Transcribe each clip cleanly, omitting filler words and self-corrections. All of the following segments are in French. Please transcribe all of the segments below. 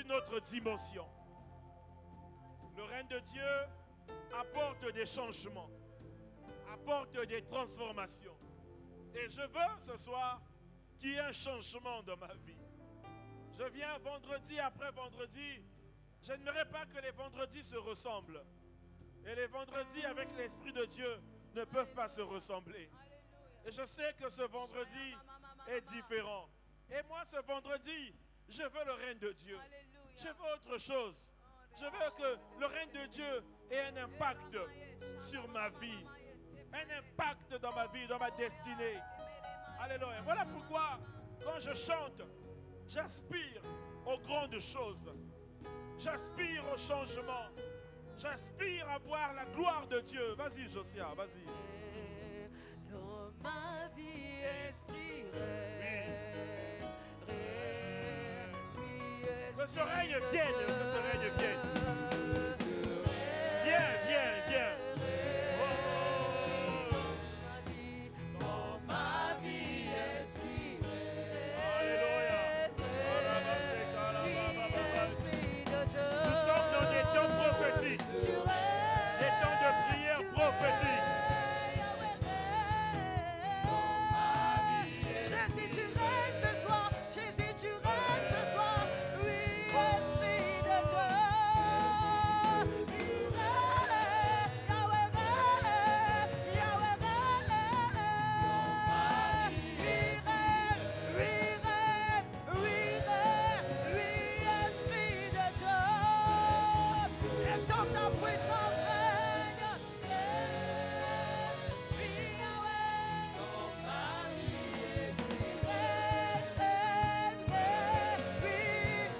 une autre dimension. Le règne de Dieu apporte des changements, apporte des transformations. Et je veux ce soir qu'il y ait un changement dans ma vie. Je viens vendredi après vendredi. Je n'aimerais pas que les vendredis se ressemblent. Et les vendredis avec l'Esprit de Dieu ne peuvent pas se ressembler. Et je sais que ce vendredi est différent. Et moi, ce vendredi, je veux le règne de Dieu. Je veux autre chose. Je veux que le règne de Dieu ait un impact sur ma vie. Un impact dans ma vie, dans ma destinée. Alléluia. Voilà pourquoi, quand je chante, j'aspire aux grandes choses. J'aspire au changement. J'aspire à voir la gloire de Dieu. Vas-y, Josia, vas-y. Dans ma vie, esprit, que ce règne vienne, que ce règne vienne. Viens, viens, viens. dans ma vie, esprit, Alléluia. esprit de Dieu. Nous sommes dans des temps prophétiques, des temps de prière prophétique. Jésus, tu règnes ce soir. Jésus, tu règnes ce soir. Oui,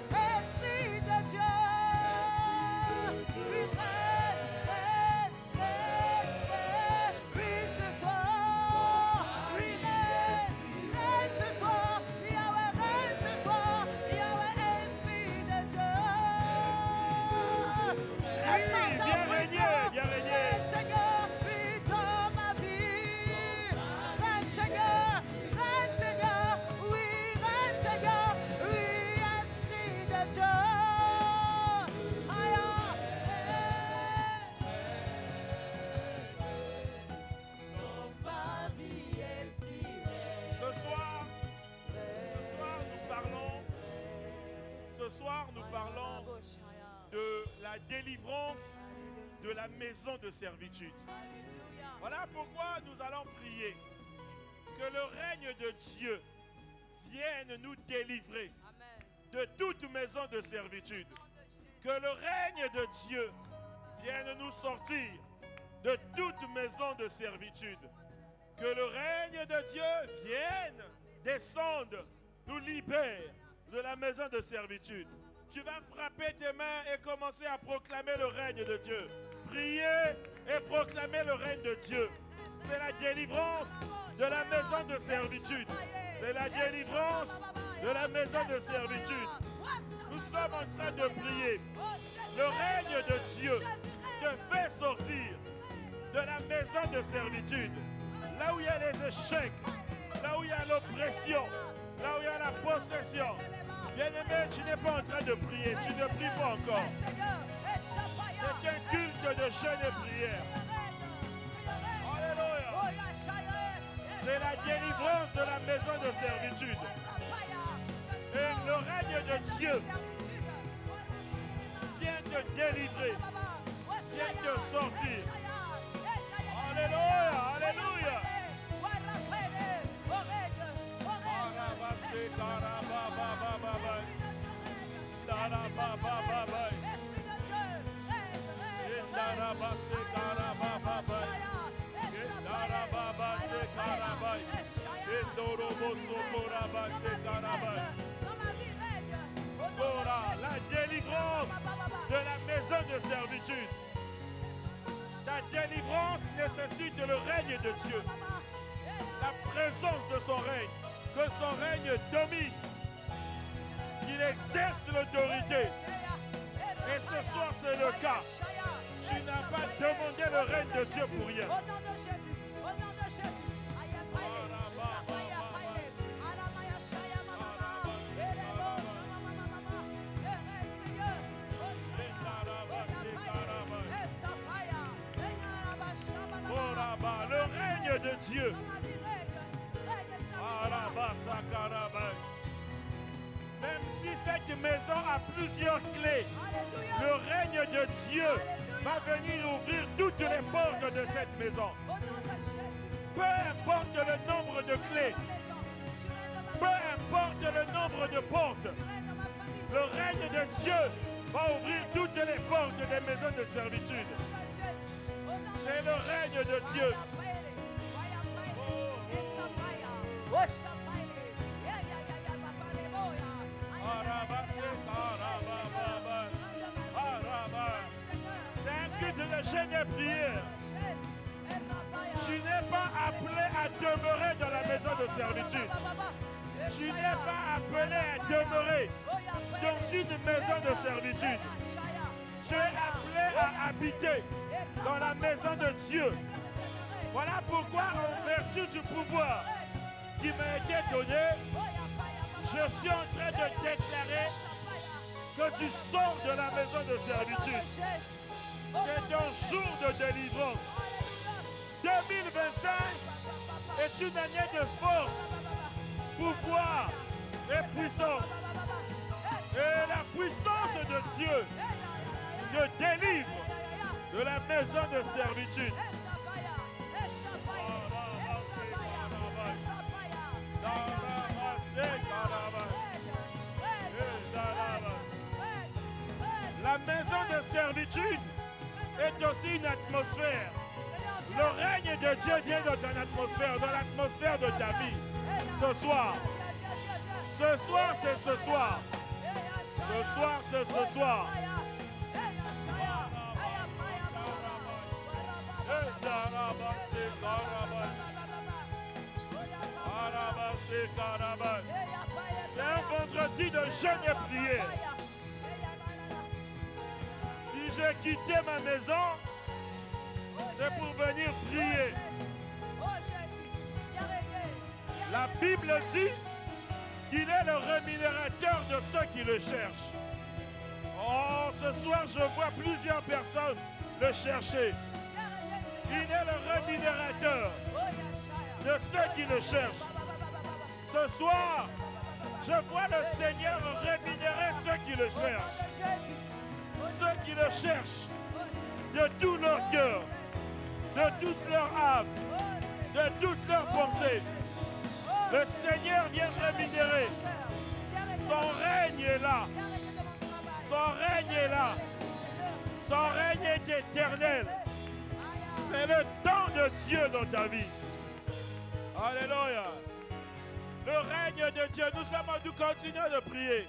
esprit de Dieu. Ce soir, nous parlons de la délivrance de la maison de servitude. Voilà pourquoi nous allons prier que le règne de Dieu vienne nous délivrer de toute maison de servitude. Que le règne de Dieu vienne nous sortir de toute maison de servitude. Que le règne de Dieu vienne, descende, nous libère de la maison de servitude. Tu vas frapper tes mains et commencer à proclamer le règne de Dieu. Prier et proclamer le règne de Dieu. C'est la délivrance de la maison de servitude. C'est la délivrance de la maison de servitude. Nous sommes en train de prier. Le règne de Dieu te fait sortir de la maison de servitude. Là où il y a les échecs, là où il y a l'oppression, là où il y a la possession. Bien-aimé, tu n'es pas en train de prier, tu ne pries pas encore. C'est un culte de jeûne et prière. Alléluia. C'est la délivrance de la maison de servitude. Et le règne de Dieu vient te délivrer, vient te sortir. Alléluia, alléluia. La délivrance de la maison de servitude. Ta délivrance nécessite le règne de Dieu. La présence de son règne. Que son règne domine. Qu'il exerce l'autorité. Et ce soir, c'est le cas. Tu n'as pas demandé le règne de Dieu pour rien. Au nom de Jésus. Au nom de Jésus. de Dieu. Même si cette maison a plusieurs clés, le règne de Dieu va venir ouvrir toutes les portes de cette maison. Peu importe le nombre de clés, peu importe le nombre de portes, le règne de Dieu va ouvrir toutes les portes des maisons de servitude. C'est le règne de Dieu. C'est un culte de jeûne et prière. Tu n'es pas appelé à demeurer dans la maison de servitude. Tu n'es pas appelé à demeurer dans une maison de servitude. Tu es appelé à habiter dans la maison de Dieu. Voilà pourquoi, en vertu du pouvoir qui m'a été donné, je suis en train de déclarer que tu sors de la maison de servitude. C'est un jour de délivrance. 2025 est une année de force, pouvoir et puissance. Et la puissance de Dieu te délivre de la maison de servitude. La maison de servitude est aussi une atmosphère. Le règne de Dieu vient dans ton atmosphère, dans l'atmosphère de ta vie. Ce soir, c'est ce soir. Ce soir, c'est ce soir. C'est un vendredi de jeûne et prière. Si j'ai quitté ma maison, c'est pour venir prier. La Bible dit qu'il est le rémunérateur de ceux qui le cherchent. Oh, ce soir, je vois plusieurs personnes le chercher. Il est le rémunérateur de ceux qui le cherchent. Ce soir, je vois le Seigneur rémunérer ceux qui le cherchent. Ceux qui le cherchent de tout leur cœur, de toute leur âme, de toute leur pensée. Le Seigneur vient rémunérer. Son règne est là. Son règne est là. Son règne est éternel. C'est le temps de Dieu dans ta vie. Alléluia. Le règne de Dieu. Nous continuons de prier.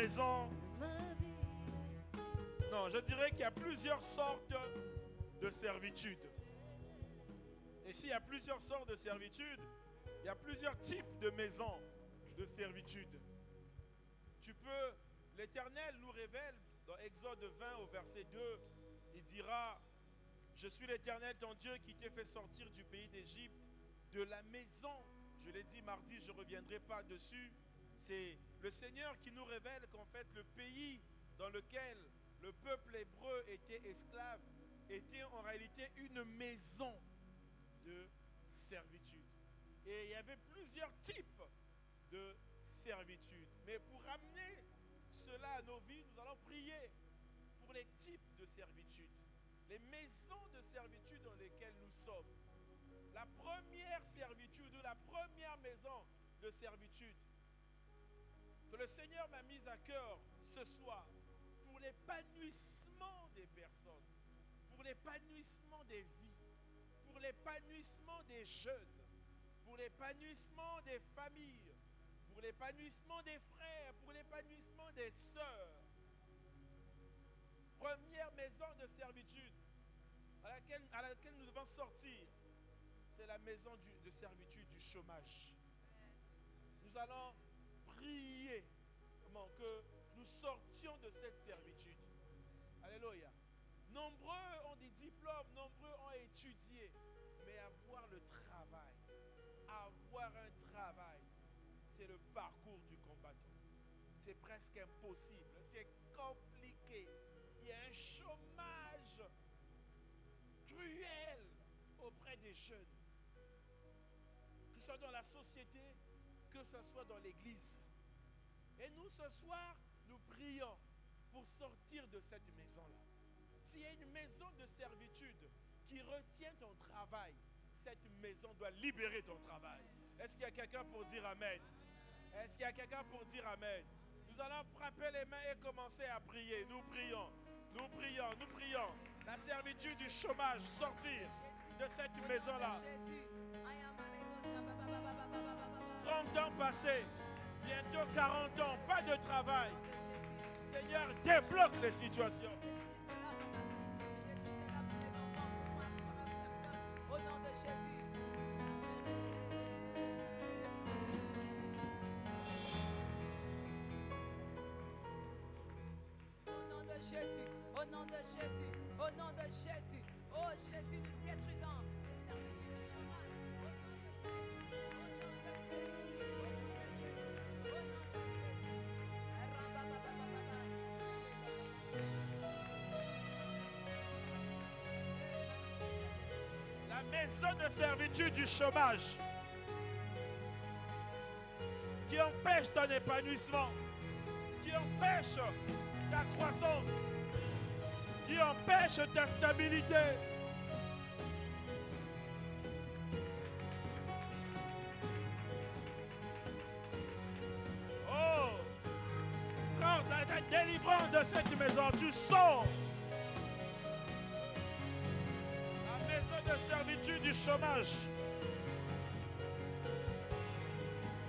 maison. Non, je dirais qu'il y a plusieurs sortes de servitude. Et s'il y a plusieurs sortes de servitude, il y a plusieurs types de maisons de servitude. L'Éternel nous révèle dans Exode 20 au verset 2, il dira: je suis l'Éternel ton Dieu qui t'ai fait sortir du pays d'Égypte, de la maison. Je l'ai dit mardi, je ne reviendrai pas dessus. C'est le Seigneur qui nous révèle qu'en fait le pays dans lequel le peuple hébreu était esclave était en réalité une maison de servitude. Et il y avait plusieurs types de servitude. Mais pour ramener cela à nos vies, nous allons prier pour les types de servitude, les maisons de servitude dans lesquelles nous sommes. La première servitude ou la première maison de servitude que le Seigneur m'a mise à cœur ce soir pour l'épanouissement des personnes, pour l'épanouissement des vies, pour l'épanouissement des jeunes, pour l'épanouissement des familles, pour l'épanouissement des frères, pour l'épanouissement des sœurs. Première maison de servitude à laquelle nous devons sortir, c'est la maison de servitude du chômage. Nous allons prier que nous sortions de cette servitude. Alléluia. Nombreux ont des diplômes, nombreux ont étudié, mais avoir le travail, avoir un travail, c'est le parcours du combattant. C'est presque impossible, c'est compliqué. Il y a un chômage cruel auprès des jeunes, que ce soit dans la société, que ce soit dans l'église. Et nous, ce soir, nous prions pour sortir de cette maison-là. S'il y a une maison de servitude qui retient ton travail, cette maison doit libérer ton travail. Est-ce qu'il y a quelqu'un pour dire Amen? Est-ce qu'il y a quelqu'un pour dire Amen? Nous allons frapper les mains et commencer à prier. Nous prions, nous prions, nous prions. La servitude du chômage, sortir de cette maison-là. 30 ans passés, bientôt 40 ans, pas de travail. Seigneur, débloque les situations. Au nom de Jésus. Au nom de Jésus, au nom de Jésus, au nom de Jésus. Oh Jésus, nous détruisons les servitudes du chômage. La maison de servitude du chômage qui empêche ton épanouissement, qui empêche ta croissance, qui empêche ta stabilité. Oh, prends la délivrance de cette maison, tu sors. La maison de servitude du chômage,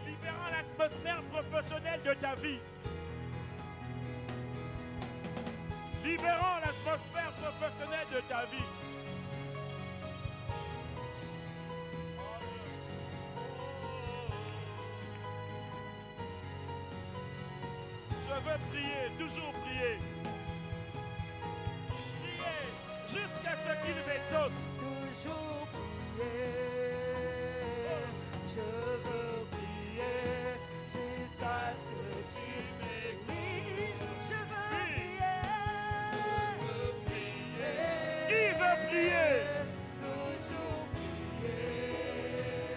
libérant l'atmosphère professionnelle de ta vie. Libérant l'atmosphère professionnelle de ta vie. Je veux prier, toujours prier. Prier jusqu'à ce qu'il m'exauce. Toujours prier, je veux prier jusqu'à ce que tu m'exauces. Je veux prier. Qui veut prier? Toujours prier,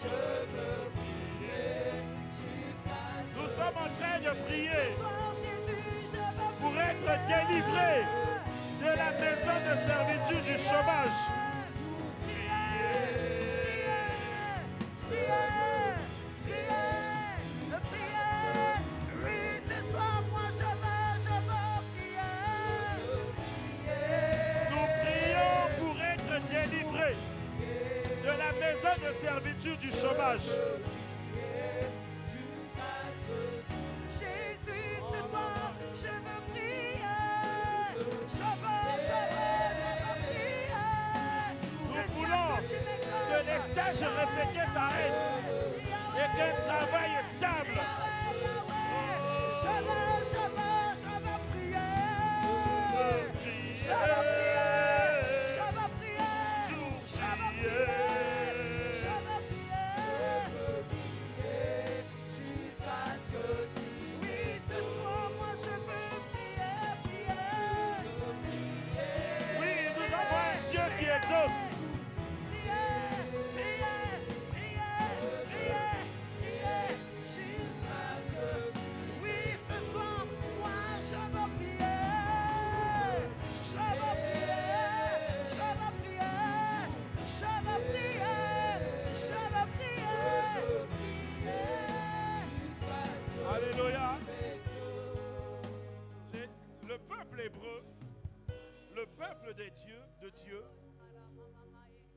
je veux prier jusqu'à ce que Nous sommes en train de prier soir, Jésus, je veux pour être délivrés de la maison de servitude du chômage. Nous prions pour être délivrés de la maison de servitude du chômage. Jésus, stage répété s'arrête et qu'un travail stable. Alléluia. Le peuple hébreu, le peuple de Dieu,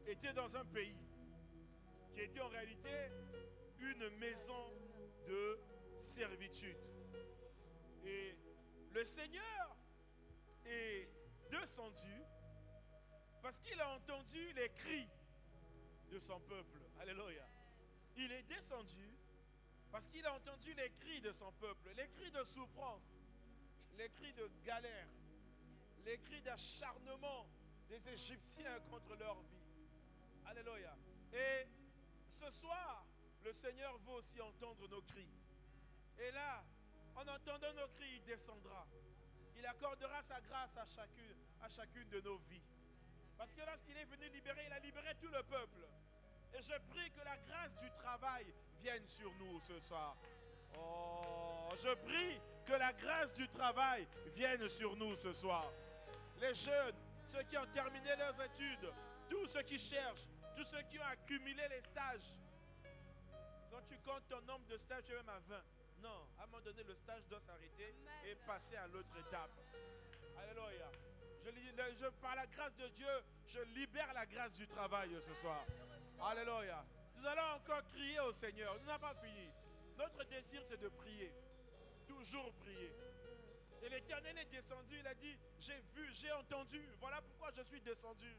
était dans un pays qui était en réalité une maison de servitude. Et le Seigneur est descendu parce qu'il a entendu les cris de son peuple. Alléluia. Il est descendu parce qu'il a entendu les cris de son peuple, les cris de souffrance, les cris de galère, les cris d'acharnement des Égyptiens contre leur vie. Alléluia. Et ce soir, le Seigneur veut aussi entendre nos cris. Et là, en entendant nos cris, il descendra. Il accordera sa grâce à chacune de nos vies. Parce que lorsqu'il est venu libérer, il a libéré tout le peuple. Et je prie que la grâce du travail vienne sur nous ce soir. Oh, je prie que la grâce du travail vienne sur nous ce soir. Les jeunes, ceux qui ont terminé leurs études, tous ceux qui cherchent, tous ceux qui ont accumulé les stages. Quand tu comptes ton nombre de stages, tu es même à 20. Non, à un moment donné, le stage doit s'arrêter et passer à l'autre étape. Alléluia. Par la grâce de Dieu, je libère la grâce du travail ce soir. Alléluia. Nous allons encore crier au Seigneur. Nous n'avons pas fini. Notre désir, c'est de prier. Toujours prier. Et l'Éternel est descendu. Il a dit, j'ai vu, j'ai entendu. Voilà pourquoi je suis descendu.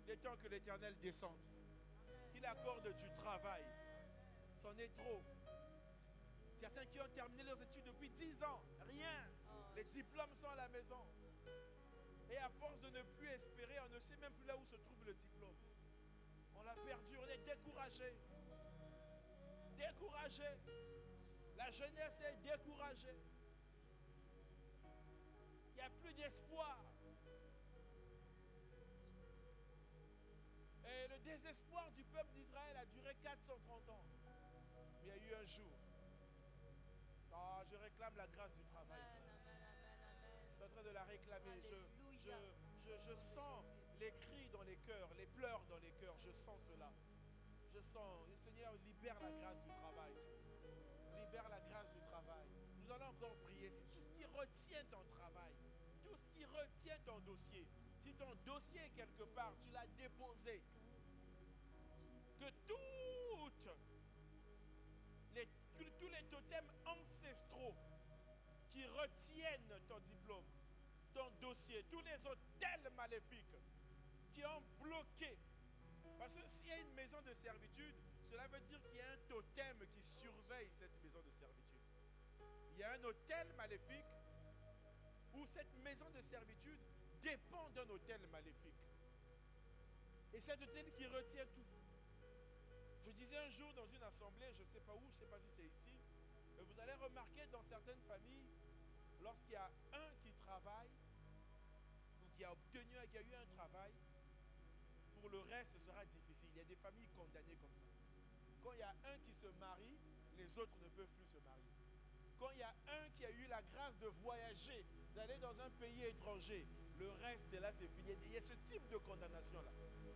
Il est temps que l'Éternel descende. Qu'il accorde du travail. C'en est trop. Certains qui ont terminé leurs études depuis 10 ans. Rien. Les diplômes sont à la maison. Et à force de ne plus espérer, on ne sait même plus là où se trouve le diplôme. On l'a perdu, on est découragé. Découragé. La jeunesse est découragée. Il n'y a plus d'espoir. Et le désespoir du peuple d'Israël a duré 430 ans. Mais il y a eu un jour. Ah, je réclame la grâce du travail. Je suis en train de la réclamer. Je sens les cris dans les cœurs, les pleurs dans les cœurs. Je sens cela. Je sens. Le Seigneur libère la grâce du travail. Libère la grâce du travail. Nous allons encore prier. Si tout ce qui retient ton travail, tout ce qui retient ton dossier, si ton dossier quelque part, tu l'as déposé, que tous les totems ancestraux qui retiennent ton diplôme, ton dossier, tous les hôtels maléfiques qui ont bloqué. Parce que s'il y a une maison de servitude, cela veut dire qu'il y a un totem qui surveille cette maison de servitude. Il y a un hôtel maléfique où cette maison de servitude dépend d'un hôtel maléfique. Et cet hôtel qui retient tout. Je disais un jour dans une assemblée, je ne sais pas où, je ne sais pas si c'est ici, mais vous allez remarquer dans certaines familles, lorsqu'il y a un qui travaille, ou qui a eu un travail, pour le reste, ce sera difficile. Il y a des familles condamnées comme ça. Quand il y a un qui se marie, les autres ne peuvent plus se marier. Quand il y a un qui a eu la grâce de voyager, d'aller dans un pays étranger, le reste, là, c'est fini. Il y a ce type de condamnation-là.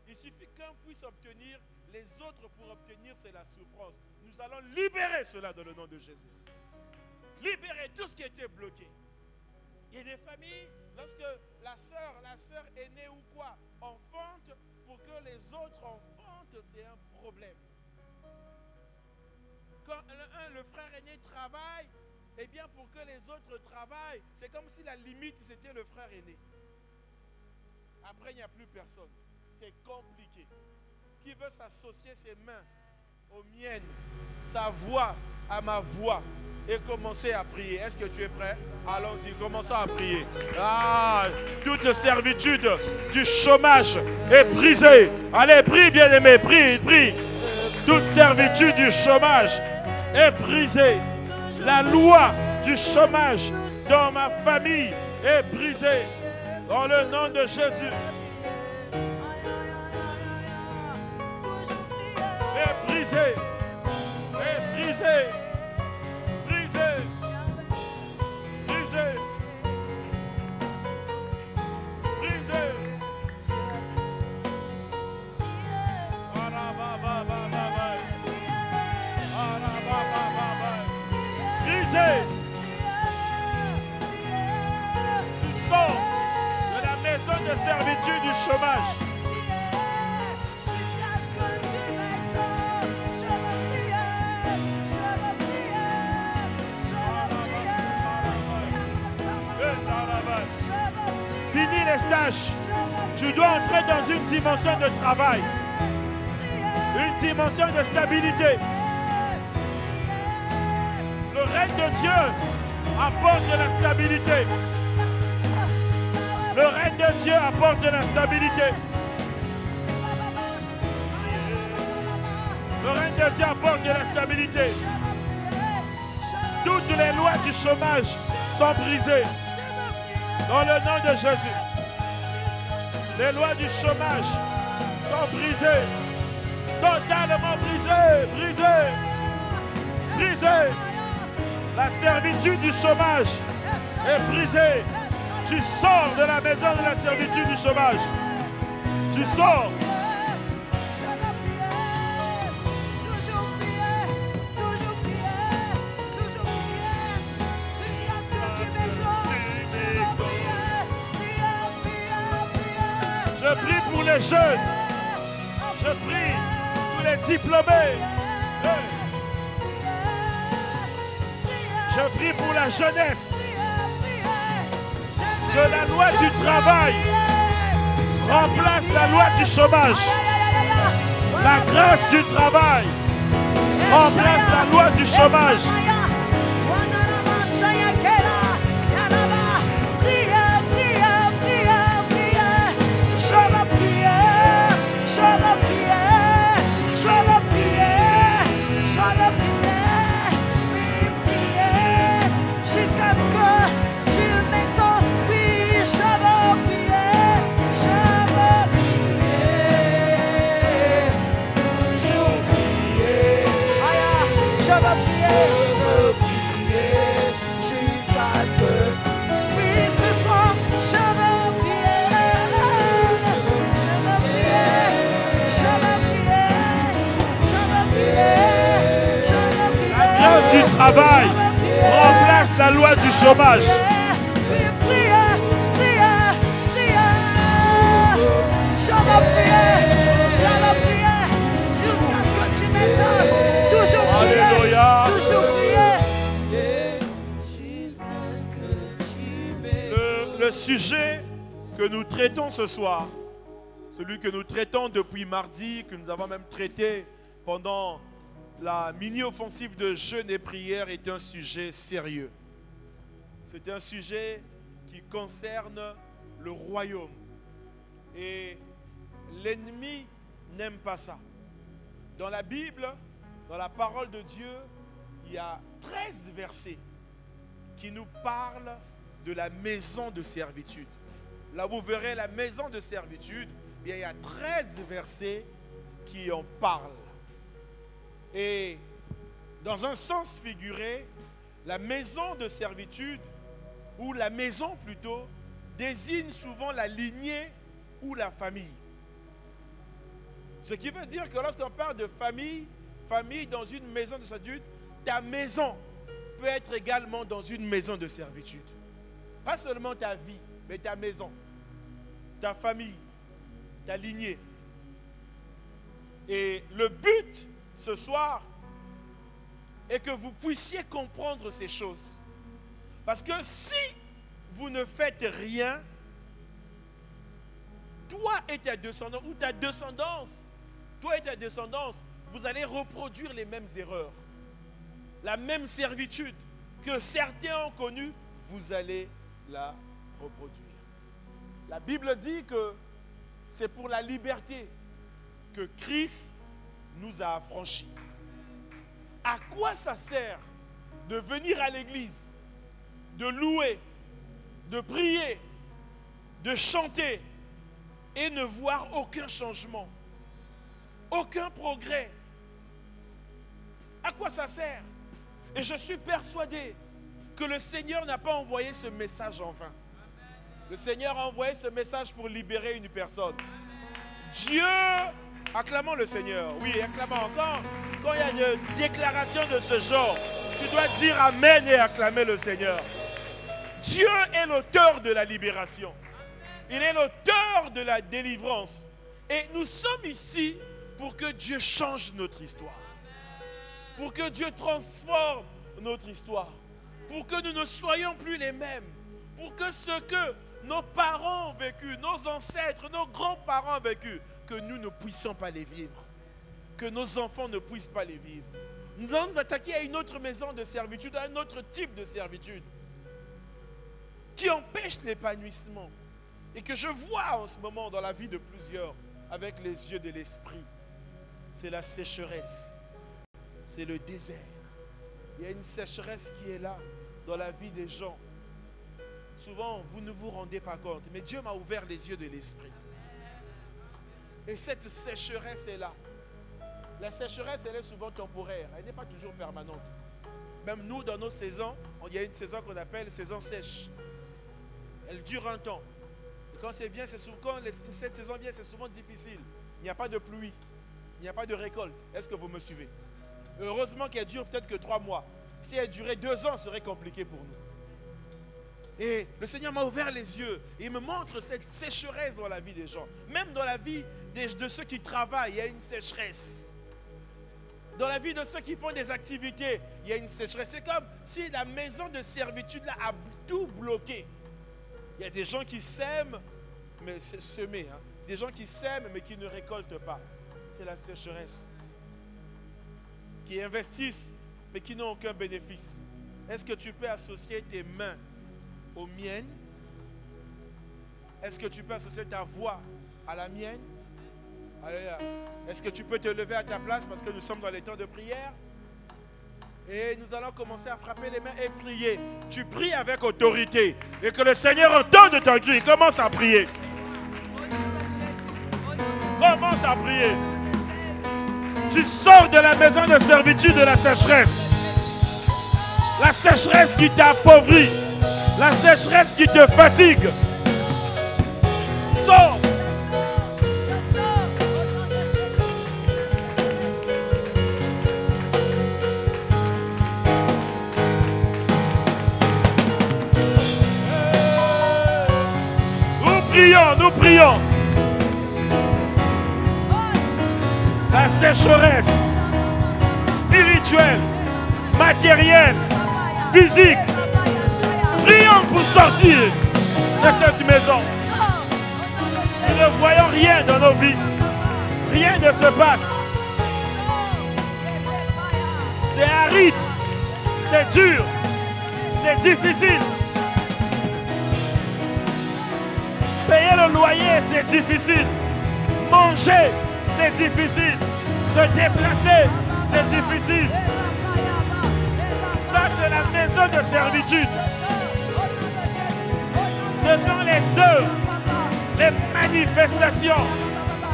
Il suffit qu'un puisse obtenir, les autres pour obtenir, c'est la souffrance. Nous allons libérer cela dans le nom de Jésus. Libérer tout ce qui était bloqué. Il y a des familles, lorsque la sœur aînée ou quoi, enfante, pour que les autres enfantent, c'est un problème. Quand le frère aîné travaille, eh bien pour que les autres travaillent, c'est comme si la limite c'était le frère aîné. Après, il n'y a plus personne. C'est compliqué. qui veut s'associer ses mains aux miennes, sa voix à ma voix et commencer à prier. Est-ce que tu es prêt? Allons-y, commençons à prier. Ah, toute servitude du chômage est brisée. Allez, prie, bien-aimé, prie, prie. Toute servitude du chômage est brisée. La loi du chômage dans ma famille est brisée. Dans le nom de Jésus. Est brisée. Est brisée. Brisée. Brisée. Brisée. Brisée. Tu sors de la maison de servitude du chômage. Fini les stages. Tu dois entrer dans une dimension de travail. Une dimension de stabilité. Le règne de Dieu apporte de la stabilité. Le règne de Dieu apporte de la stabilité. Le règne de Dieu apporte de la stabilité. Toutes les lois du chômage sont brisées. Dans le nom de Jésus. Les lois du chômage sont brisées. Totalement brisées. Brisées. Brisées. La servitude du chômage est brisée. Tu sors de la maison de la servitude du chômage. Tu sors. Je prie pour les jeunes. Je prie pour les diplômés. Je prie pour la jeunesse. Que la loi du travail remplace la loi du chômage. La grâce du travail remplace la loi du chômage. Du travail remplace la loi du chômage. Alléluia. Le sujet que nous traitons ce soir, celui que nous traitons depuis mardi, que nous avons même traité pendant la mini-offensive de jeûne et prière, est un sujet sérieux. C'est un sujet qui concerne le royaume. Et l'ennemi n'aime pas ça. Dans la Bible, dans la parole de Dieu, il y a 13 versets qui nous parlent de la maison de servitude. Là, vous verrez la maison de servitude, bien, il y a 13 versets qui en parlent. Et dans un sens figuré, la maison de servitude, ou la maison plutôt, désigne souvent la lignée ou la famille. Ce qui veut dire que lorsqu'on parle de famille, famille dans une maison de servitude, ta maison peut être également dans une maison de servitude. Pas seulement ta vie, mais ta maison, ta famille, ta lignée. Et le but ce soir est que vous puissiez comprendre ces choses. Parce que si vous ne faites rien, toi et ta descendance, ou ta descendance, toi et ta descendance, vous allez reproduire les mêmes erreurs. La même servitude que certains ont connue, vous allez la reproduire. La Bible dit que c'est pour la liberté que Christ nous a affranchis. À quoi ça sert de venir à l'église, de louer, de prier, de chanter et ne voir aucun changement, aucun progrès? À quoi ça sert? Et je suis persuadé que le Seigneur n'a pas envoyé ce message en vain. Le Seigneur a envoyé ce message pour libérer une personne. Dieu, acclamons le Seigneur. Oui, acclamons encore. Quand il y a une déclaration de ce genre, tu dois dire Amen et acclamer le Seigneur. Dieu est l'auteur de la libération. Il est l'auteur de la délivrance. Et nous sommes ici pour que Dieu change notre histoire. Pour que Dieu transforme notre histoire. Pour que nous ne soyons plus les mêmes. Pour que ce que nos parents ont vécu, nos ancêtres, nos grands-parents ont vécu, que nous ne puissions pas les vivre. Que nos enfants ne puissent pas les vivre. Nous allons nous attaquer à une autre maison de servitude, à un autre type de servitude qui empêche l'épanouissement et que je vois en ce moment dans la vie de plusieurs avec les yeux de l'esprit. C'est la sécheresse, c'est le désert. Il y a une sécheresse qui est là dans la vie des gens. Souvent, vous ne vous rendez pas compte, mais Dieu m'a ouvert les yeux de l'esprit. Et cette sécheresse est là. La sécheresse, elle est souvent temporaire, elle n'est pas toujours permanente. Même nous, dans nos saisons, il y a une saison qu'on appelle saison sèche. Elle dure un temps. Et quand c'est bien, c'est souvent, quand cette saison vient, c'est souvent difficile. Il n'y a pas de pluie, il n'y a pas de récolte. Est-ce que vous me suivez? Heureusement qu'elle dure peut-être que 3 mois. Si elle durait 2 ans, ce serait compliqué pour nous. Et le Seigneur m'a ouvert les yeux. Et il me montre cette sécheresse dans la vie des gens. Même dans la vie de ceux qui travaillent, il y a une sécheresse. Dans la vie de ceux qui font des activités, il y a une sécheresse. C'est comme si la maison de servitude là, a tout bloqué. Il y a des gens qui sèment, mais c'est semé. Des gens qui sèment, mais qui ne récoltent pas. C'est la sécheresse. Qui investissent, mais qui n'ont aucun bénéfice. Est-ce que tu peux associer tes mains aux miennes? Est-ce que tu peux associer ta voix à la mienne? Alléluia. Est-ce que tu peux te lever à ta place parce que nous sommes dans les temps de prière? Et nous allons commencer à frapper les mains et prier. Tu pries avec autorité et que le Seigneur entende ton cri. Commence à prier. Commence à prier. Tu sors de la maison de servitude de la sécheresse. La sécheresse qui t'appauvrit. La sécheresse qui te fatigue. Sors. Nous prions. La sécheresse spirituelle, matérielle, physique. Prions pour sortir de cette maison. Nous ne voyons rien dans nos vies. Rien ne se passe. C'est aride. C'est dur. C'est difficile. Payer le loyer, c'est difficile. Manger, c'est difficile. Se déplacer, c'est difficile. Ça, c'est la maison de servitude. Ce sont les œuvres, les manifestations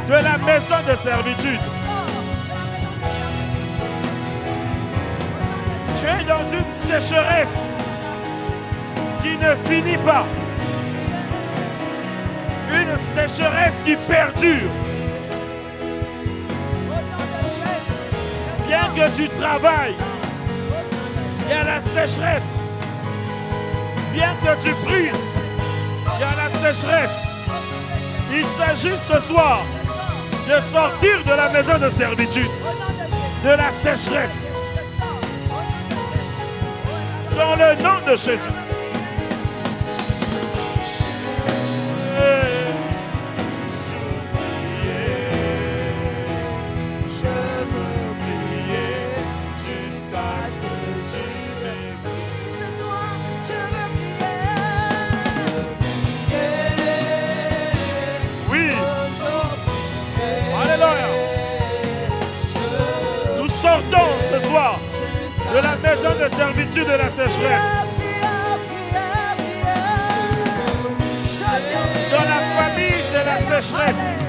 de la maison de servitude. Tu es dans une sécheresse qui ne finit pas. Une sécheresse qui perdure. Bien que tu travailles, il y a la sécheresse. Bien que tu pries, il y a la sécheresse. Il s'agit ce soir de sortir de la maison de servitude, de la sécheresse. Dans le nom de Jésus. maison de servitude de la sécheresse. Dans la famille, c'est la sécheresse.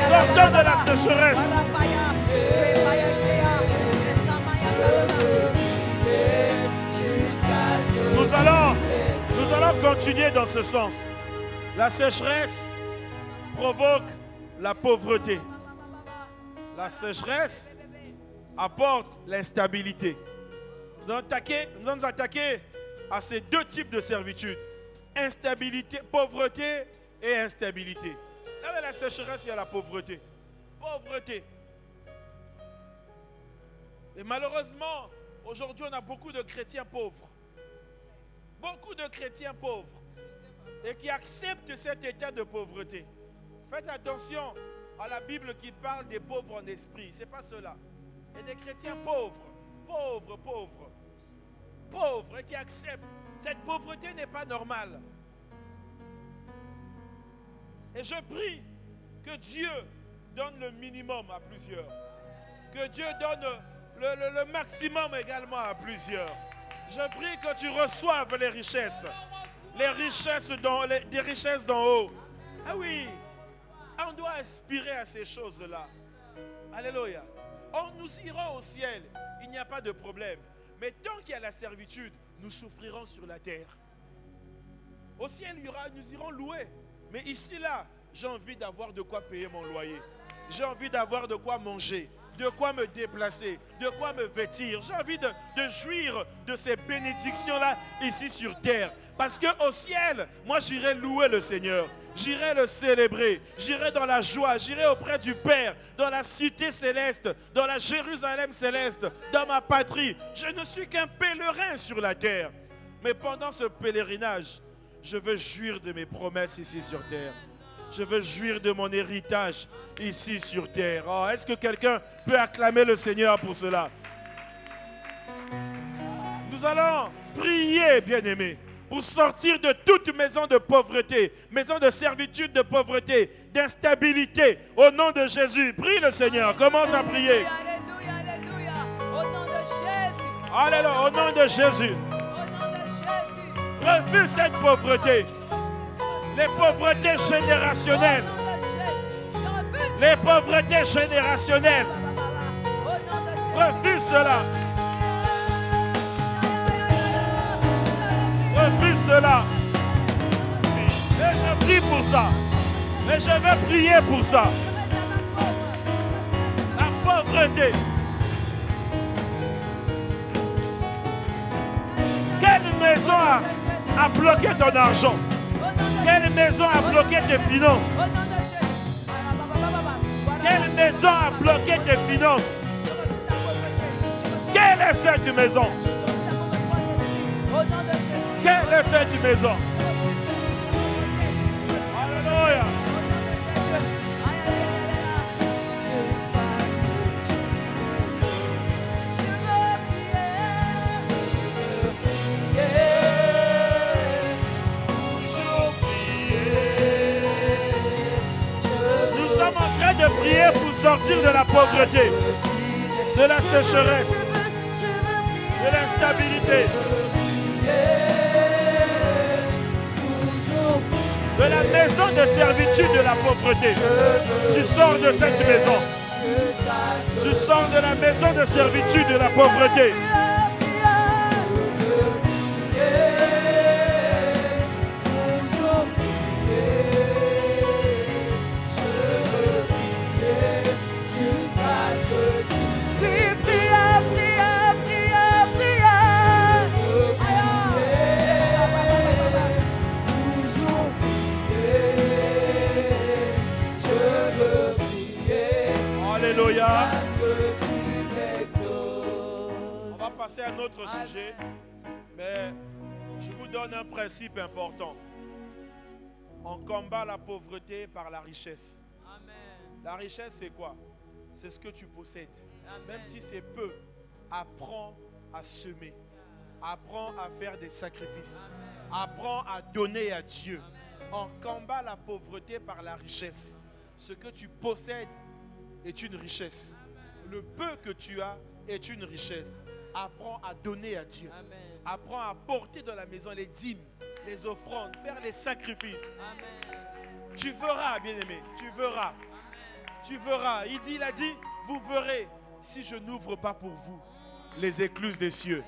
Sortons de la sécheresse. Nous allons continuer dans ce sens. La sécheresse provoque la pauvreté. La sécheresse apporte l'instabilité. Nous allons nous attaquer à ces deux types de servitude. Instabilité, pauvreté et instabilité. Dans la sécheresse, il y a la pauvreté. Pauvreté. Et malheureusement, aujourd'hui, on a beaucoup de chrétiens pauvres. Beaucoup de chrétiens pauvres. Et qui acceptent cet état de pauvreté. Faites attention à la Bible qui parle des pauvres en esprit. Ce n'est pas cela. Il y a des chrétiens pauvres. Pauvres et qui acceptent. Cette pauvreté n'est pas normale. Et je prie que Dieu donne le minimum à plusieurs. Que Dieu donne le maximum également à plusieurs. Je prie que tu reçoives les richesses. Des richesses d'en haut. Ah oui, on doit aspirer à ces choses-là. Alléluia. Nous irons au ciel. Il n'y a pas de problème. Mais tant qu'il y a la servitude, nous souffrirons sur la terre. Au ciel, nous irons louer. Mais ici, là, j'ai envie d'avoir de quoi payer mon loyer. J'ai envie d'avoir de quoi manger, de quoi me déplacer, de quoi me vêtir. J'ai envie de jouir de ces bénédictions-là ici sur terre. Parce qu'au ciel, moi, j'irai louer le Seigneur. J'irai le célébrer. J'irai dans la joie. J'irai auprès du Père, dans la cité céleste, dans la Jérusalem céleste, dans ma patrie. Je ne suis qu'un pèlerin sur la terre. Mais pendant ce pèlerinage, je veux jouir de mes promesses ici sur terre. Je veux jouir de mon héritage ici sur terre. Oh, est-ce que quelqu'un peut acclamer le Seigneur pour cela? Nous allons prier, bien-aimés, pour sortir de toute maison de pauvreté, maison de servitude de pauvreté, d'instabilité. Au nom de Jésus, prie le Seigneur. Commence à prier. Alléluia, alléluia. Au nom de Jésus. Alléluia, au nom de Jésus. Au nom de Jésus. Refuse cette pauvreté. Les pauvretés générationnelles. Les pauvretés générationnelles. Refuse cela. Refuse cela. Et je prie pour ça. Et je vais prier pour ça. La pauvreté. Quelle maison a bloqué ton argent? Quelle maison a bloqué tes finances? Quelle maison a bloqué tes finances? Quelle est cette maison? Quelle est cette maison? Alléluia. De prier pour sortir de la pauvreté, de la sécheresse, de l'instabilité, de la maison de servitude de la pauvreté. Tu sors de cette maison. Tu sors de la maison de servitude de la pauvreté. Alléluia. On va passer à un autre sujet, mais donne un principe important. On combat la pauvreté par la richesse. Amen. La richesse, c'est quoi? C'est ce que tu possèdes. Amen. Même si c'est peu, apprends à semer. Apprends à faire des sacrifices. Apprends à donner à Dieu. On combat la pauvreté par la richesse. Ce que tu possèdes est une richesse. Le peu que tu as est une richesse. Apprends à donner à Dieu. Amen. Apprends à porter dans la maison les dîmes, les offrandes, faire les sacrifices. Amen. Tu verras, bien-aimé, tu verras. Tu verras. Il a dit, vous verrez si je n'ouvre pas pour vous les écluses des cieux.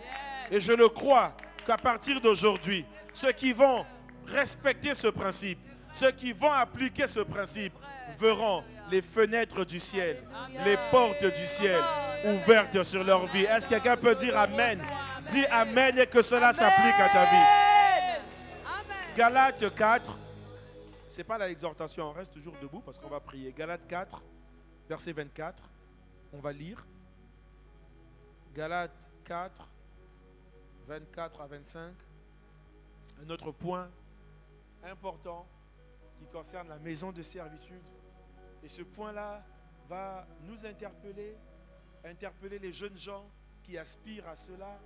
Et je le crois qu'à partir d'aujourd'hui, ceux qui vont respecter ce principe, ceux qui vont appliquer ce principe, verront les fenêtres du ciel, les portes du ciel ouvertes sur leur vie. Est-ce que quelqu'un peut dire Amen? Dis Amen et que cela s'applique à ta vie. Galates 4, ce n'est pas l'exhortation, on reste toujours debout parce qu'on va prier. Galates 4, verset 24, on va lire. Galates 4, 24 à 25. Un autre point important qui concerne la maison de servitude. Et ce point-là va nous interpeller les jeunes gens qui aspirent à cela.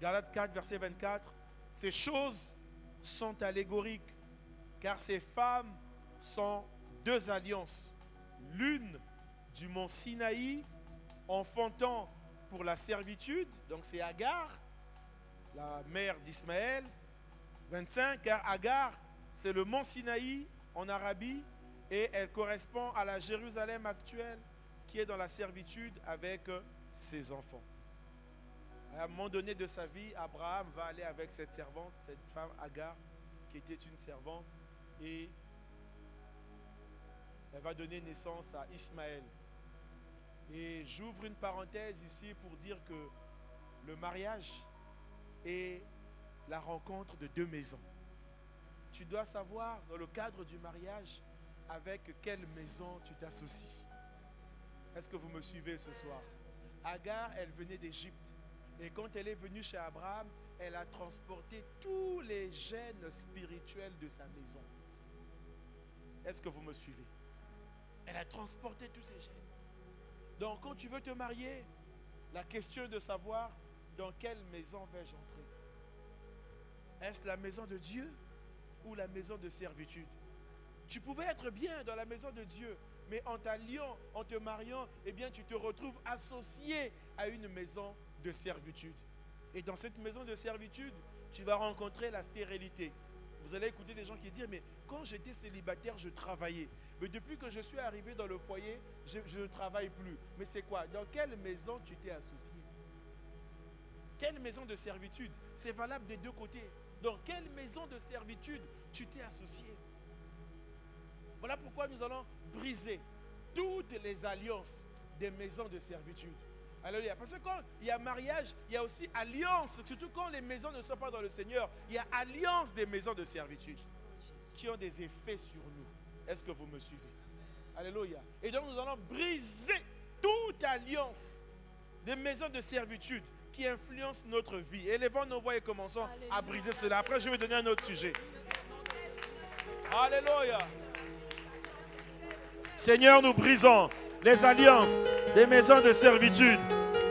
Galates 4, verset 24. Ces choses sont allégoriques, car ces femmes sont deux alliances. L'une du mont Sinaï, enfantant pour la servitude, donc c'est Agar, la mère d'Ismaël. 25, car Agar, c'est le mont Sinaï en Arabie, et elle correspond à la Jérusalem actuelle qui est dans la servitude avec ses enfants. À un moment donné de sa vie, Abraham va aller avec cette servante, cette femme Agar, qui était une servante, et elle va donner naissance à Ismaël. Et j'ouvre une parenthèse ici pour dire que le mariage est la rencontre de deux maisons. Tu dois savoir, dans le cadre du mariage, avec quelle maison tu t'associes. Est-ce que vous me suivez ce soir? Agar, elle venait d'Égypte. Et quand elle est venue chez Abraham, elle a transporté tous les gènes spirituels de sa maison. Est-ce que vous me suivez? Elle a transporté tous ces gènes. Donc, quand tu veux te marier, la question est de savoir dans quelle maison vais-je entrer. Est-ce la maison de Dieu ou la maison de servitude? Tu pouvais être bien dans la maison de Dieu, mais en t'alliant, en te mariant, eh bien, tu te retrouves associé à une maison de servitude. Et dans cette maison de servitude, tu vas rencontrer la stérilité. Vous allez écouter des gens qui disent, mais quand j'étais célibataire, je travaillais. Mais depuis que je suis arrivé dans le foyer, je ne travaille plus. Mais c'est quoi? Dans quelle maison tu t'es associé? Quelle maison de servitude? C'est valable des deux côtés. Dans quelle maison de servitude tu t'es associé? Voilà pourquoi nous allons briser toutes les alliances des maisons de servitude. Alléluia. Parce que quand il y a mariage, il y a aussi alliance. Surtout quand les maisons ne sont pas dans le Seigneur, il y a alliance des maisons de servitude qui ont des effets sur nous. Est-ce que vous me suivez? Alléluia. Et donc nous allons briser toute alliance des maisons de servitude qui influencent notre vie. Élevons nos voix et commençons à briser cela. Après, je vais donner un autre sujet. Alléluia. Seigneur, nous brisons les alliances des maisons de servitude.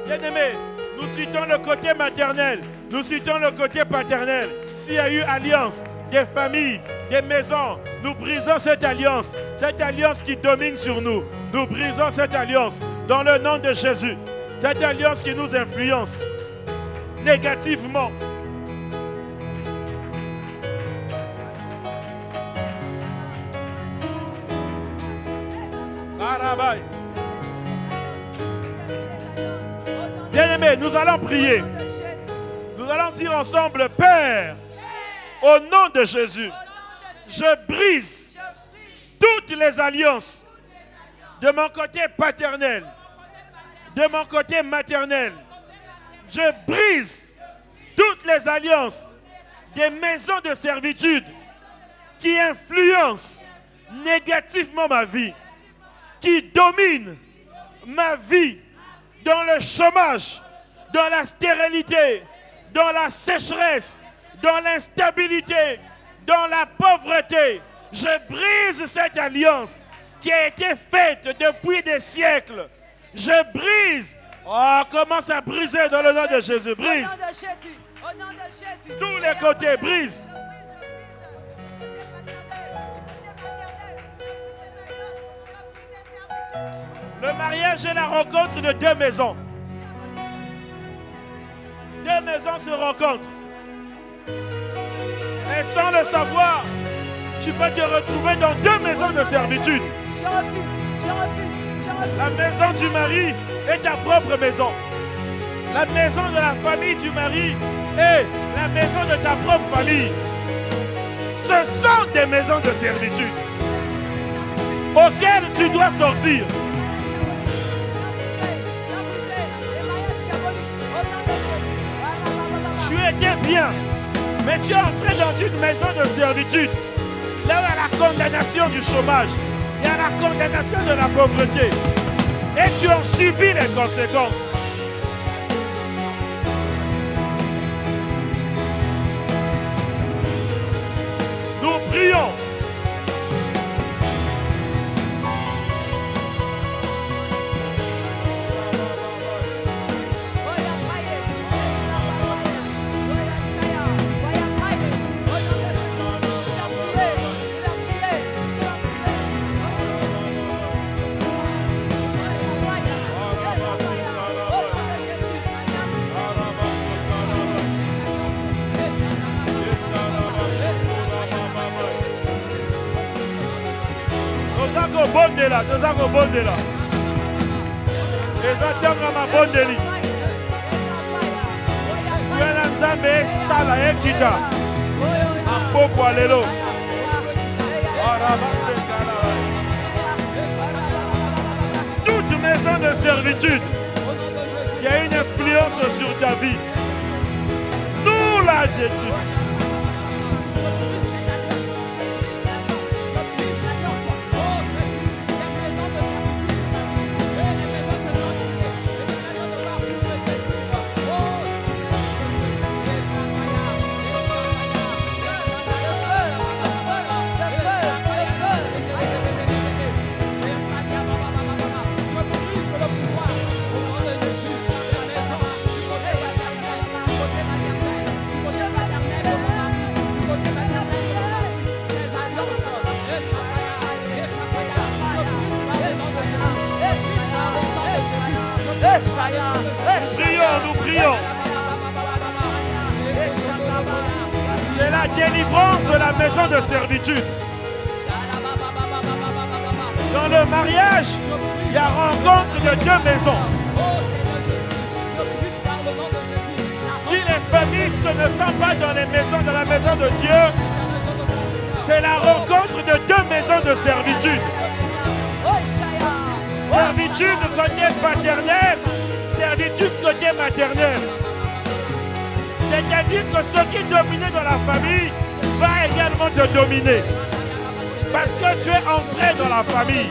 Bien-aimés, nous citons le côté maternel, nous citons le côté paternel. S'il y a eu alliance des familles, des maisons, nous brisons cette alliance qui domine sur nous. Nous brisons cette alliance dans le nom de Jésus. Cette alliance qui nous influence négativement. Bien-aimés, nous allons prier. Nous allons dire ensemble, Père, au nom de Jésus, je brise toutes les alliances de mon côté paternel, de mon côté maternel. Je brise toutes les alliances des maisons de servitude qui influencent négativement ma vie, qui dominent ma vie dans le chômage, dans la stérilité, dans la sécheresse, dans l'instabilité, dans la pauvreté. Je brise cette alliance qui a été faite depuis des siècles. Je brise. Oh, commence à briser dans le nom de Jésus. Brise. Au nom de Jésus. Au nom de Jésus. Tous les côtés, brise. Le mariage est la rencontre de deux maisons. Deux maisons se rencontrent. Et sans le savoir, tu peux te retrouver dans deux maisons de servitude. Je refuse, je refuse, je refuse. La maison du mari est ta propre maison. La maison de la famille du mari est la maison de ta propre famille. Ce sont des maisons de servitude auxquelles tu dois sortir. Tu étais bien, mais tu es entré dans une maison de servitude. Là où il y a la condamnation du chômage, il y a la condamnation de la pauvreté. Et tu en subis les conséquences. Nous prions. Bondela, tozako bondela. Ezatanga mabondeli. Yala nzambe sala ekita. Apoko alelo. Toute maison de servitude qui a une influence sur ta vie, nous la détruisons. Nous prions. C'est la délivrance de la maison de servitude. Dans le mariage, il y a rencontre de deux maisons. Si les familles ne sont pas dans les maisons, dans la maison de Dieu, c'est la rencontre de deux maisons de servitude. Servitude côté paternel, servitude côté maternel. C'est-à-dire que ce qui dominait dans la famille va également te dominer. Parce que tu es entré dans la famille.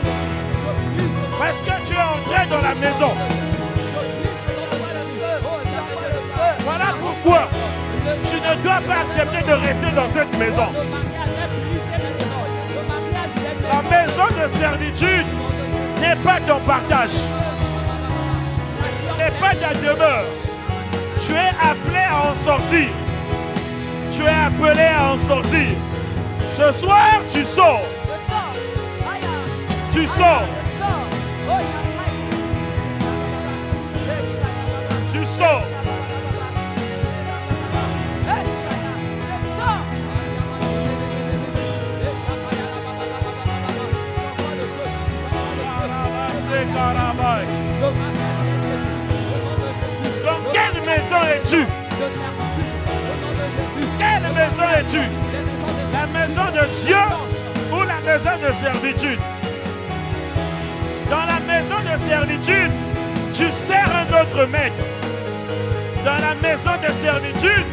Parce que tu es entré dans la maison. Voilà pourquoi tu ne dois pas accepter de rester dans cette maison. La maison de servitude n'est pas ton partage. Ce n'est pas ta demeure. Tu es appelé à en sortir. Tu es appelé à en sortir. Ce soir, tu sors. Tu sors. Tu sors. Dans quelle maison es-tu? Quelle maison es-tu? La maison de Dieu ou la maison de servitude? Dans la maison de servitude, tu sers un autre maître. Dans la maison de servitude,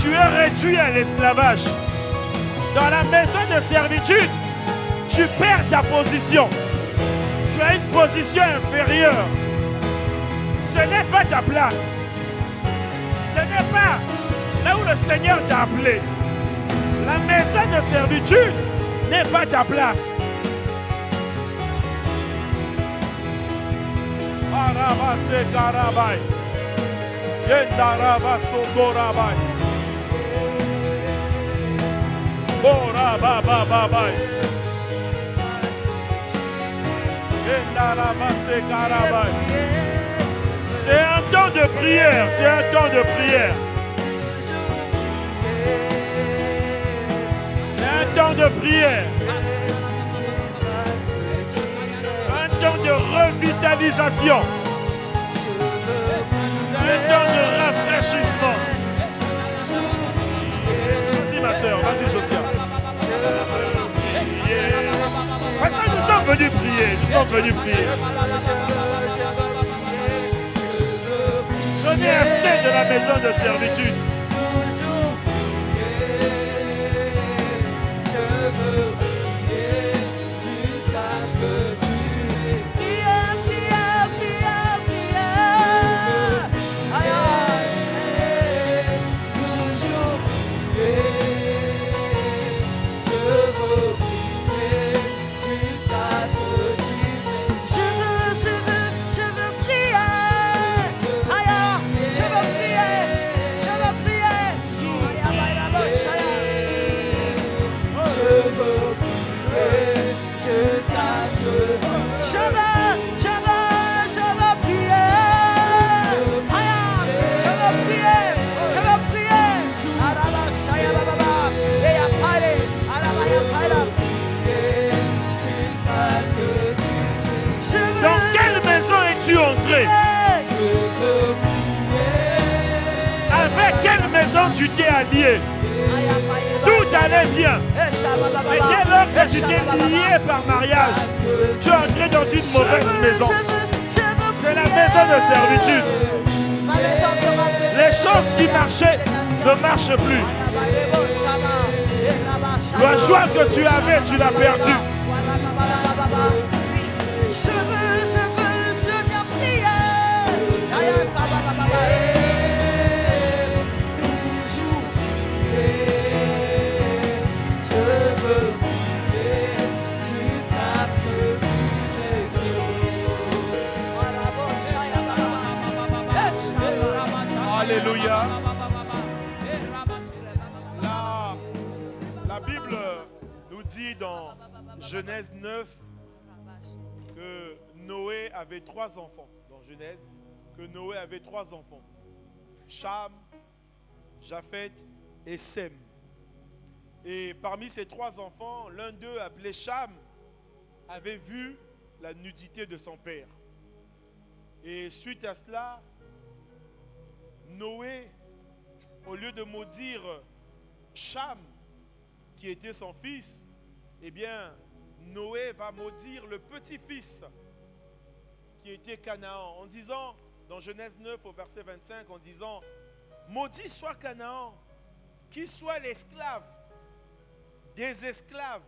tu es réduit à l'esclavage. Dans la maison de servitude, tu perds ta position. Tu as une position inférieure. Ce n'est pas ta place. Ce n'est pas Là où le Seigneur t'a appelé, la maison de servitude n'est pas ta place. Arabase Karabai. Yendaraba Sokorabai. Borabababai. Yendaraba Sekarabai. C'est un temps de prière, c'est un temps de prière. C'est un temps de prière. Un temps de revitalisation. C'est un temps de rafraîchissement. Vas-y ma soeur, vas-y Josia. Parce que nous sommes venus prier, nous sommes venus prier. J'en ai assez de la maison de servitude. Tu t'es allié. Tout allait bien. Mais dès lors que tu t'es lié par mariage, tu es entré dans une mauvaise maison. C'est la maison de servitude. Les choses qui marchaient ne marchent plus. La joie que tu avais, tu l'as perdue. Alléluia. La Bible nous dit dans Genèse 9 que Noé avait 3 enfants. Dans Genèse, que Noé avait 3 enfants. Cham, Japheth et Sem. Et parmi ces 3 enfants, l'un d'eux, appelé Cham, avait vu la nudité de son père. Et suite à cela, Noé, au lieu de maudire Cham, qui était son fils, eh bien, Noé va maudire le petit-fils, qui était Canaan, en disant, dans Genèse 9 au verset 25, en disant, maudit soit Canaan, qui soit l'esclave des esclaves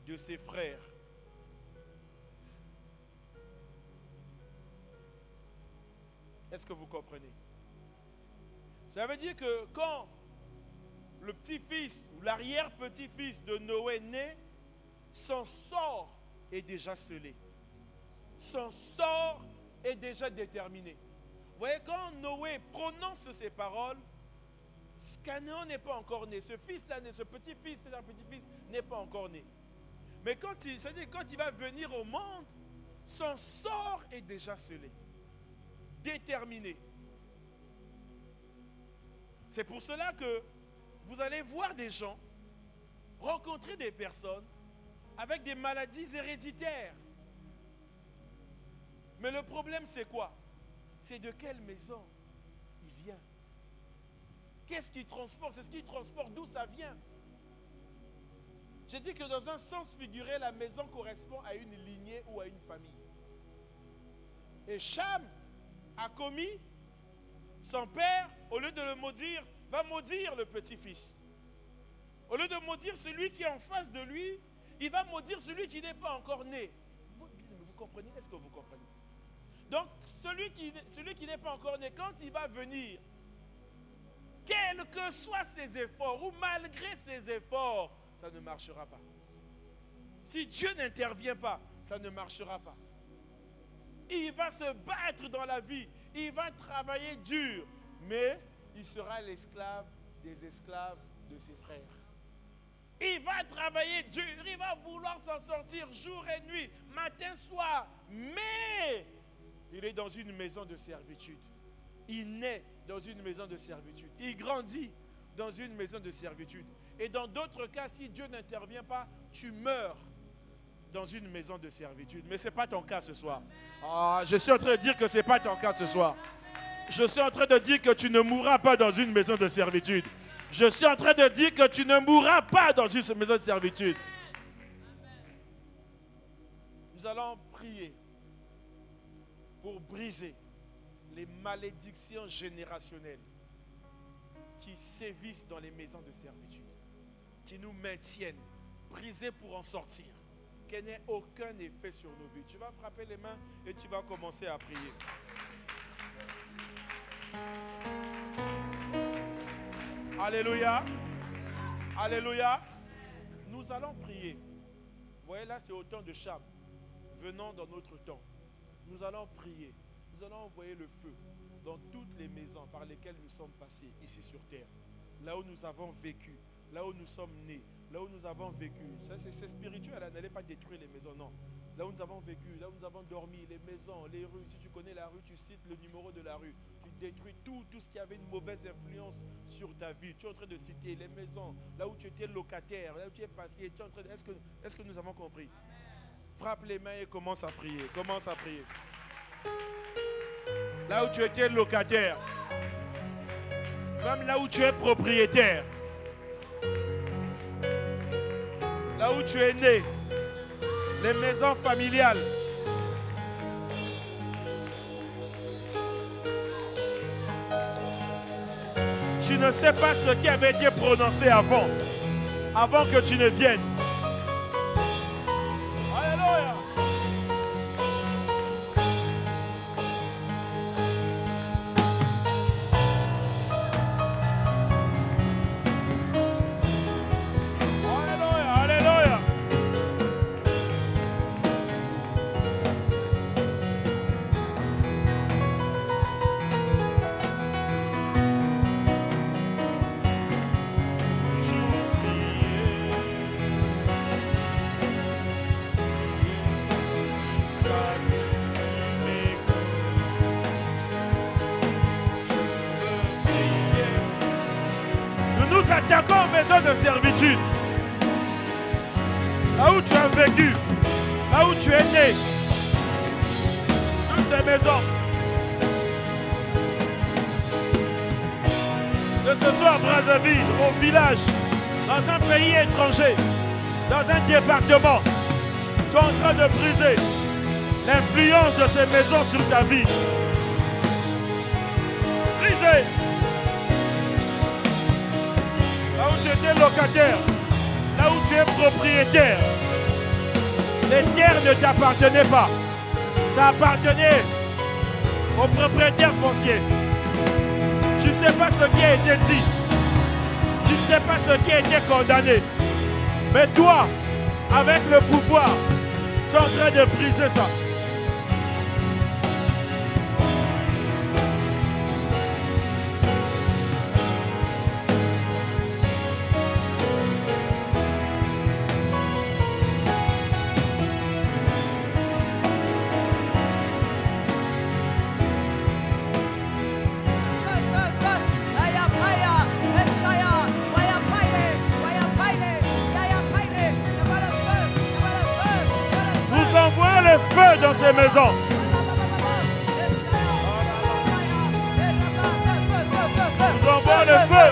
de ses frères. Est-ce que vous comprenez? Ça veut dire que quand le petit-fils ou l'arrière-petit-fils de Noé naît, son sort est déjà scellé. Son sort est déjà déterminé. Vous voyez, quand Noé prononce ces paroles, Canaan n'est pas encore né. Ce fils-là, ce petit-fils, c'est un petit-fils, n'est pas encore né. Mais quand il va venir au monde, son sort est déjà scellé, déterminé. C'est pour cela que vous allez voir des gens, rencontrer des personnes avec des maladies héréditaires. Mais le problème, c'est quoi? C'est de quelle maison il vient. Qu'est-ce qu'il transporte? C'est ce qu'il transporte, d'où ça vient. J'ai dit que dans un sens figuré, la maison correspond à une lignée ou à une famille. Et Cham a commis, son père, au lieu de le maudire, va maudire le petit-fils. Au lieu de maudire celui qui est en face de lui, il va maudire celui qui n'est pas encore né. Vous comprenez? Est-ce que vous comprenez? Donc, celui qui n'est pas encore né, quand il va venir quels que soient ses efforts, ou malgré ses efforts, ça ne marchera pas. Si Dieu n'intervient pas, ça ne marchera pas. Il va se battre dans la vie, il va travailler dur, mais il sera l'esclave des esclaves de ses frères. Il va travailler dur, il va vouloir s'en sortir jour et nuit, matin, soir, mais il est dans une maison de servitude. Il naît dans une maison de servitude. Il grandit dans une maison de servitude. Et dans d'autres cas, si Dieu n'intervient pas, tu meurs dans une maison de servitude. Mais ce n'est pas ton cas ce soir. Ah, je suis en train de dire que ce n'est pas ton cas ce soir. Je suis en train de dire que tu ne mourras pas dans une maison de servitude. Je suis en train de dire que tu ne mourras pas dans une maison de servitude. Nous allons prier pour briser les malédictions générationnelles qui sévissent dans les maisons de servitude, qui nous maintiennent, briser pour en sortir, qu'elle n'ait aucun effet sur nos vies. Tu vas frapper les mains et tu vas commencer à prier. Alléluia. Alléluia. Nous allons prier. Vous voyez là, c'est au temps de Cham. Venant dans notre temps, nous allons prier. Nous allons envoyer le feu dans toutes les maisons par lesquelles nous sommes passés ici sur terre. Là où nous avons vécu, là où nous sommes nés, là où nous avons vécu. Ça, c'est spirituel, n'allez pas détruire les maisons, non. Là où nous avons vécu, là où nous avons dormi, les maisons, les rues. Si tu connais la rue, tu cites le numéro de la rue. Tu détruis tout ce qui avait une mauvaise influence sur ta vie. Tu es en train de citer les maisons, là où tu étais locataire, là où tu es passé. Tu es en train de... Est-ce que nous avons compris? Frappe les mains et commence à prier. Commence à prier. Là où tu étais locataire, même là où tu es propriétaire, là où tu es né, les maisons familiales. Tu ne sais pas ce qui avait été prononcé avant que tu ne viennes. Alléluia. Attaquons aux maisons de servitude. Là où tu as vécu, là où tu es né, toutes ces maisons. Que ce soit à Brazzaville, au village, dans un pays étranger, dans un département, tu es en train de briser l'influence de ces maisons sur ta vie. Briser. Là où tu étais locataire, là où tu es propriétaire, les terres ne t'appartenaient pas. Ça appartenait aux propriétaires fonciers. Tu ne sais pas ce qui a été dit. Tu ne sais pas ce qui a été condamné. Mais toi, avec le pouvoir, tu es en train de briser ça. Feu dans ces maisons. Nous envoyons le feu.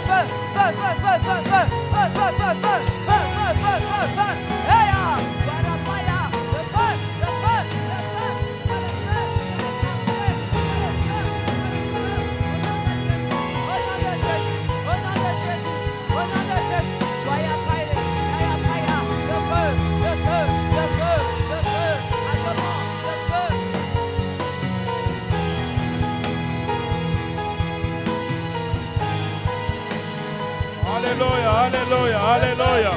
Alléluia, alléluia.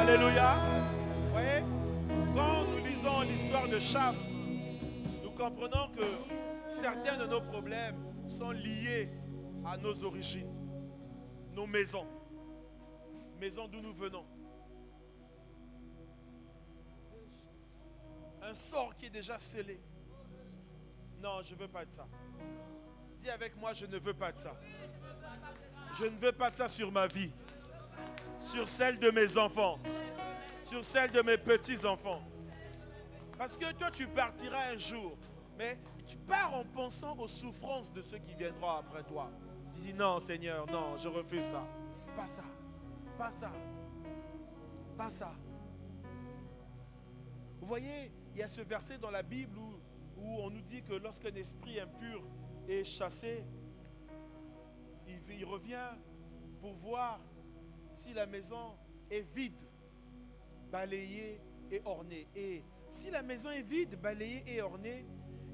Alléluia. Vous voyez, quand nous lisons l'histoire de Cham, nous comprenons que certains de nos problèmes sont liés à nos origines, nos maisons d'où nous venons. Un sort qui est déjà scellé. Non, je ne veux pas de ça. Dis avec moi, je ne veux pas de ça. Je ne veux pas de ça sur ma vie, sur celle de mes enfants, sur celle de mes petits-enfants. Parce que toi, tu partiras un jour, mais tu pars en pensant aux souffrances de ceux qui viendront après toi. Tu dis, non, Seigneur, non, je refuse ça. Pas ça, pas ça, pas ça. Vous voyez, il y a ce verset dans la Bible où on nous dit que lorsqu'un esprit impur est chassé, il revient pour voir si la maison est vide, balayée et ornée. Et si la maison est vide, balayée et ornée,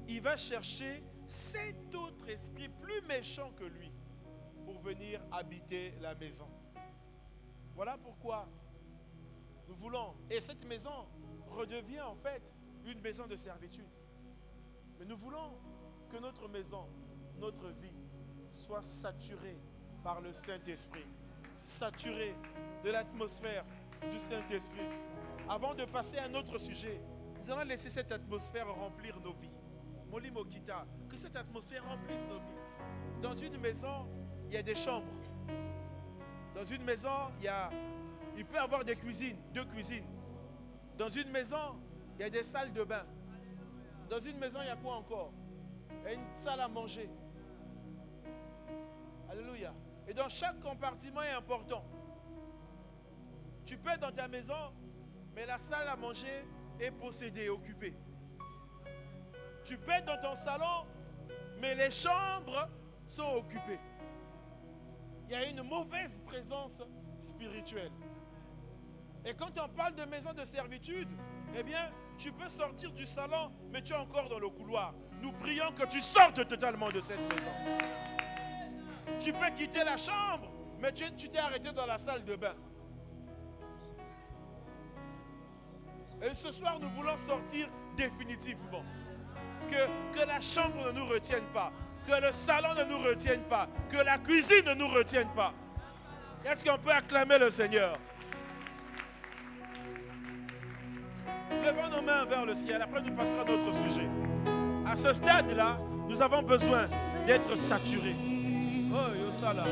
il va chercher 7 autres esprits plus méchants que lui pour venir habiter la maison. Voilà pourquoi nous voulons, et cette maison redevient en fait une maison de servitude. Mais nous voulons que notre maison, notre vie, soit saturée par le Saint-Esprit, saturée de l'atmosphère du Saint-Esprit. Avant de passer à un autre sujet, nous allons laisser cette atmosphère remplir nos vies. Moli Mokita, que cette atmosphère remplisse nos vies. Dans une maison, il y a des chambres. Dans une maison, il peut y avoir des cuisines, 2 cuisines. Dans une maison, il y a des salles de bain. Dans une maison, il y a quoi encore? Il y a une salle à manger. Alléluia. Et dans chaque compartiment est important. Tu peux être dans ta maison, mais la salle à manger est possédée, occupée. Tu peux être dans ton salon, mais les chambres sont occupées. Il y a une mauvaise présence spirituelle. Et quand on parle de maison de servitude, eh bien, tu peux sortir du salon, mais tu es encore dans le couloir. Nous prions que tu sortes totalement de cette maison. Tu peux quitter la chambre, mais tu t'es arrêté dans la salle de bain. Et ce soir, nous voulons sortir définitivement. Que la chambre ne nous retienne pas, que le salon ne nous retienne pas, que la cuisine ne nous retienne pas. Est-ce qu'on peut acclamer le Seigneur? Levons nos mains vers le ciel, après nous passerons à notre sujet. À ce stade-là, nous avons besoin d'être saturés. Oh, Yosala.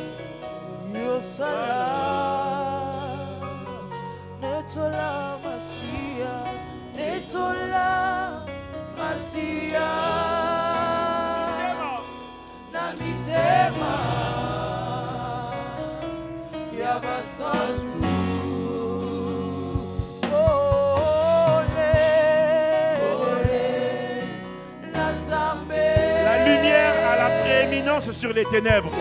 Yosala. Netola Masia. Netola Masia. Namitema. Yabasantu. Sur les ténèbres. Là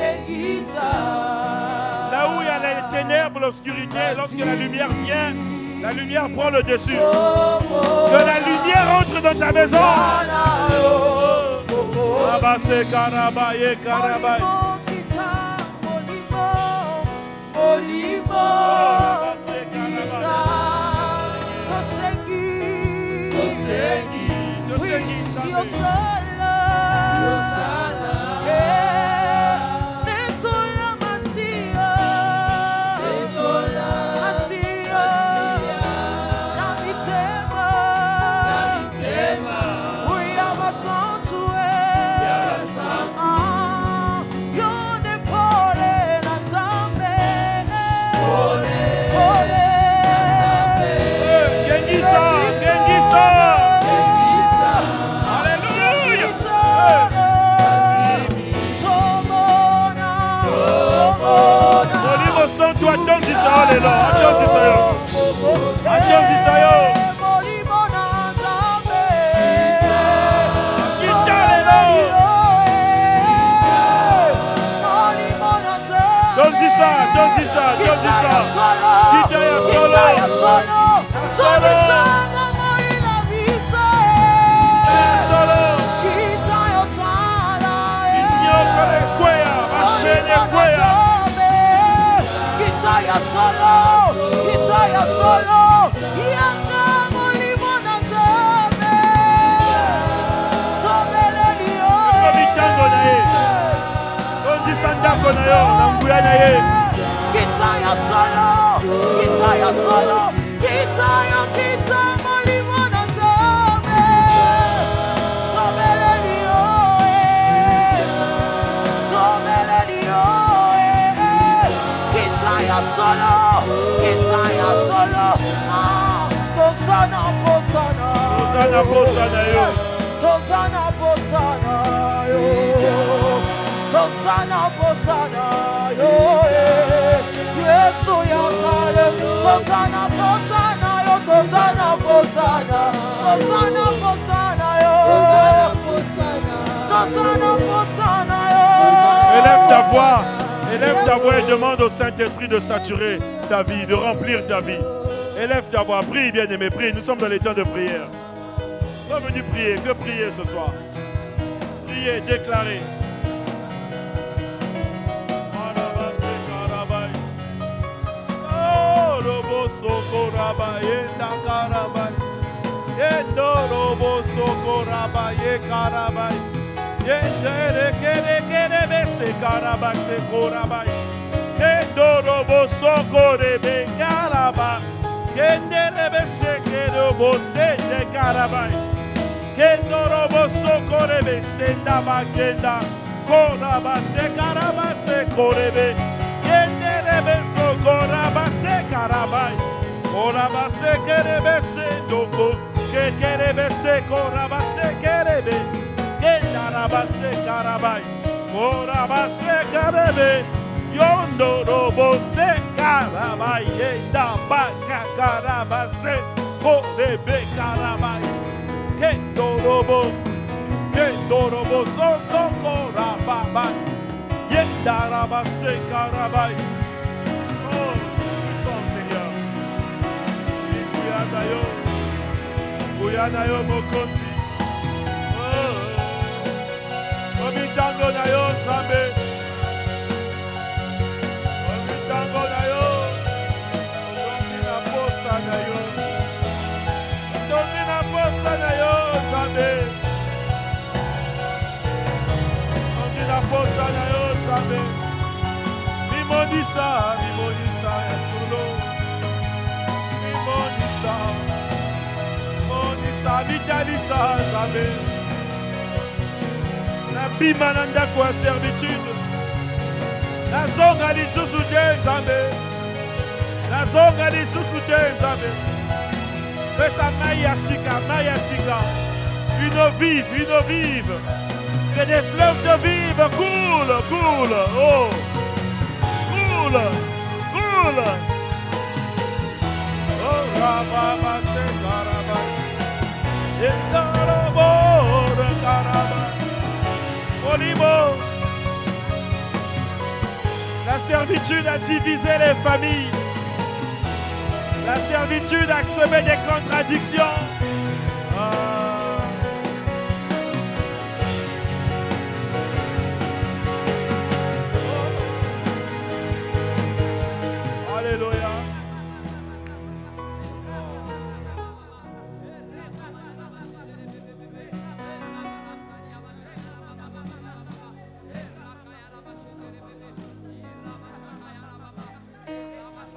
où il y a les ténèbres, l'obscurité, lorsque la lumière vient, la lumière prend le dessus. Que la lumière entre dans ta maison. Rabase karabaye karabaye. Attends Israël est là, attends Israël. Attends Israël. Donne ça, donne ça, donne ça. Kitaya solo. Solo. Solo. Ignore kwea, machene kwea. Kitaya solo, yanga molimo na nzambe, sobeleli yo. Komitango na ye, tondi sandako na yo, na nguya na ye. Kitaya solo, kitaya molimo na nzambe, sobeleli yo, sobeleli yo. Kitaya solo, Tosana posana yo, Tosana posana yo, Yesu yakale, Tosana posana yo, Élève ta voix et demande au Saint-Esprit de saturer ta vie, de remplir ta vie. Élève ta voix, prie bien-aimé, prie. Nous sommes dans les temps de prière. Nous sommes venus prier, que prier ce soir? Prier, déclarer. Oh, robo soko rabaye nakarabaye. Endo robo soko rabaye karabaye. Yendere kere kere bese karabase korabaye. Endo robo soko rebe karabaye. Kendere bese kere bose de karabaye. Kendo robo soko rebe senda bakenda. Korabase karabase korebe. Kendere beso korabase karabaye. Korabase kere bese doko. Kere bese korabase kerebe. Kendarabase karabay, korabase karebe, yondo robo se karabay, yenda baka karabase, korebe karabay, kendo robo soto korabay, yendarabase karabay. Oh, puissant Seigneur, Guyana yo mokonzi. Omitango na yo nzambe, omitango na yo, otondi na posa na yo, otondi na posa na yo nzambe, otondi na posa na yo nzambe, mimonisa ya solo, mimonisa, vitalisa nzambe. La bimananda kwa servitude. La zonga lisusu te nzambe. La zonga lisusu te nzambe. Pesa maya sika. Une eau vive. Que des fleuves de vive coulent. Oh. Coule. Oh, rababa se karaba. Yendarobo de karaba. La servitude a divisé les familles. La servitude a semé des contradictions.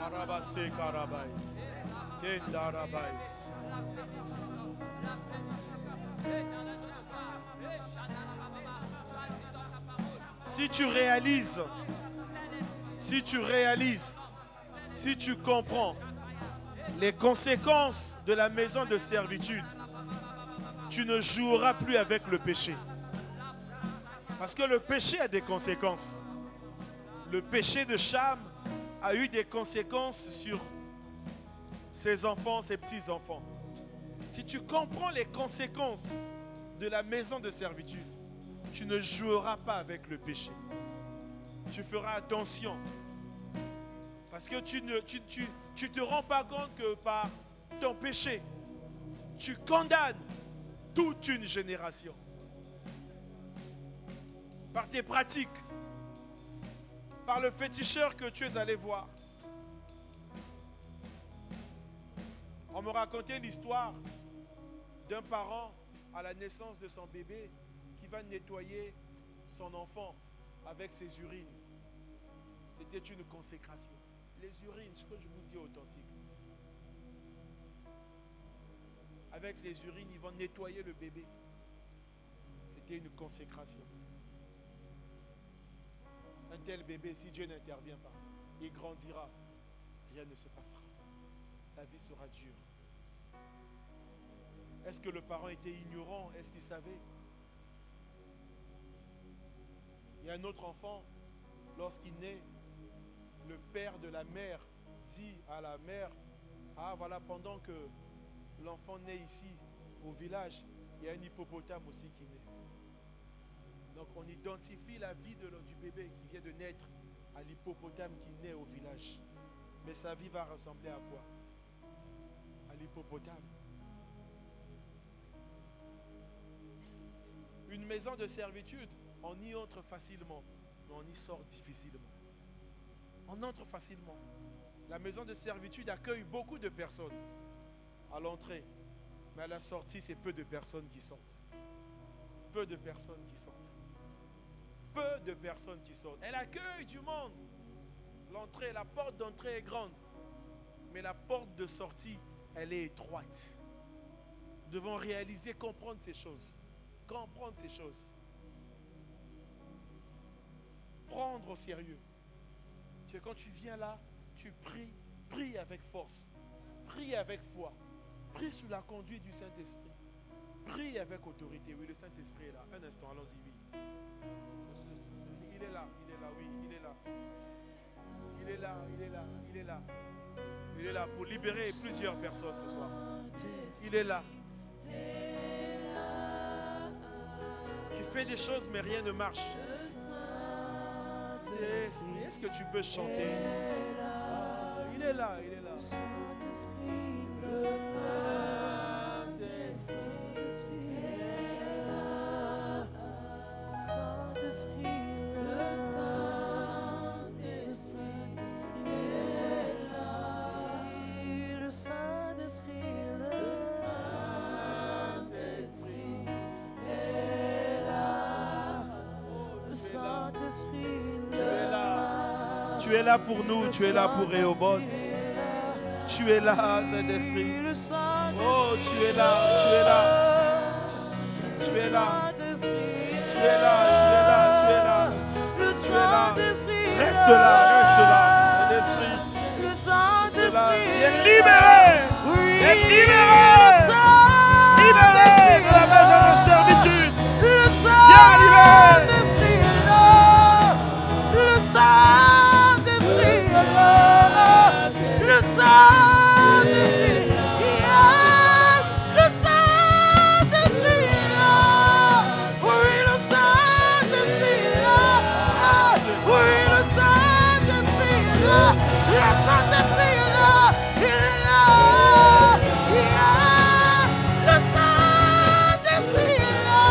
Arabase Karabai. Kendarabai. Si tu réalises, si tu comprends les conséquences de la maison de servitude, tu ne joueras plus avec le péché. Parce que le péché a des conséquences. Le péché de Cham a eu des conséquences sur ses enfants, ses petits-enfants. Si tu comprends les conséquences de la maison de servitude, tu ne joueras pas avec le péché. Tu feras attention. Parce que tu ne te rends pas compte que par ton péché, tu condamnes toute une génération. Par tes pratiques, par le féticheur que tu es allé voir. On me racontait l'histoire d'un parent à la naissance de son bébé qui va nettoyer son enfant avec ses urines. C'était une consécration. Les urines, ce que je vous dis est authentique. Avec les urines, ils vont nettoyer le bébé. C'était une consécration. Un tel bébé, si Dieu n'intervient pas, il grandira, rien ne se passera. La vie sera dure. Est-ce que le parent était ignorant? Est-ce qu'il savait? Il y a un autre enfant, lorsqu'il naît, le père de la mère dit à la mère, ah voilà, pendant que l'enfant naît ici, au village, il y a un hippopotame aussi qui naît. Donc on identifie la vie du bébé qui vient de naître à l'hippopotame qui naît au village. Mais sa vie va ressembler à quoi? À l'hippopotame. Une maison de servitude, on y entre facilement, mais on y sort difficilement. On entre facilement. La maison de servitude accueille beaucoup de personnes à l'entrée, mais à la sortie, c'est peu de personnes qui sortent. Peu de personnes qui sortent. Peu de personnes qui sortent. Elle accueille du monde. L'entrée, la porte d'entrée est grande, mais la porte de sortie, elle est étroite. Nous devons réaliser, comprendre ces choses. Comprendre ces choses. Prendre au sérieux. Que quand tu viens là, tu pries, prie avec force, prie avec foi, prie sous la conduite du Saint-Esprit, prie avec autorité. Oui, le Saint-Esprit est là. Un instant, allons-y, oui. Il est là, oui, il est là. Il est là, il est là, il est là. Il est là pour libérer plusieurs personnes ce soir. Il est là. Tu fais des choses, mais rien ne marche. Est-ce que tu peux chanter? Il est là, il est là. Le Saint-Esprit est là. Le Saint-Esprit est là. Le Saint-Esprit est là. Le Saint-Esprit. Tu es là pour nous, tu es là pour Rehoboth. Tu es là, Saint-Esprit. Oh, tu es là, tu es là. Tu es là. Tu es là, tu es là, tu es là. Tu es là. Reste là, Saint-Esprit. Reste là. Il est libéré. Il est libéré. Libéré de la maison de servitude. Il est libéré. Le Saint-Esprit, le Saint-Esprit est là. Oui, le Saint-Esprit est là. Oui, le Saint-Esprit est là. Le Saint-Esprit est là. Il est là. Le Saint-Esprit est là.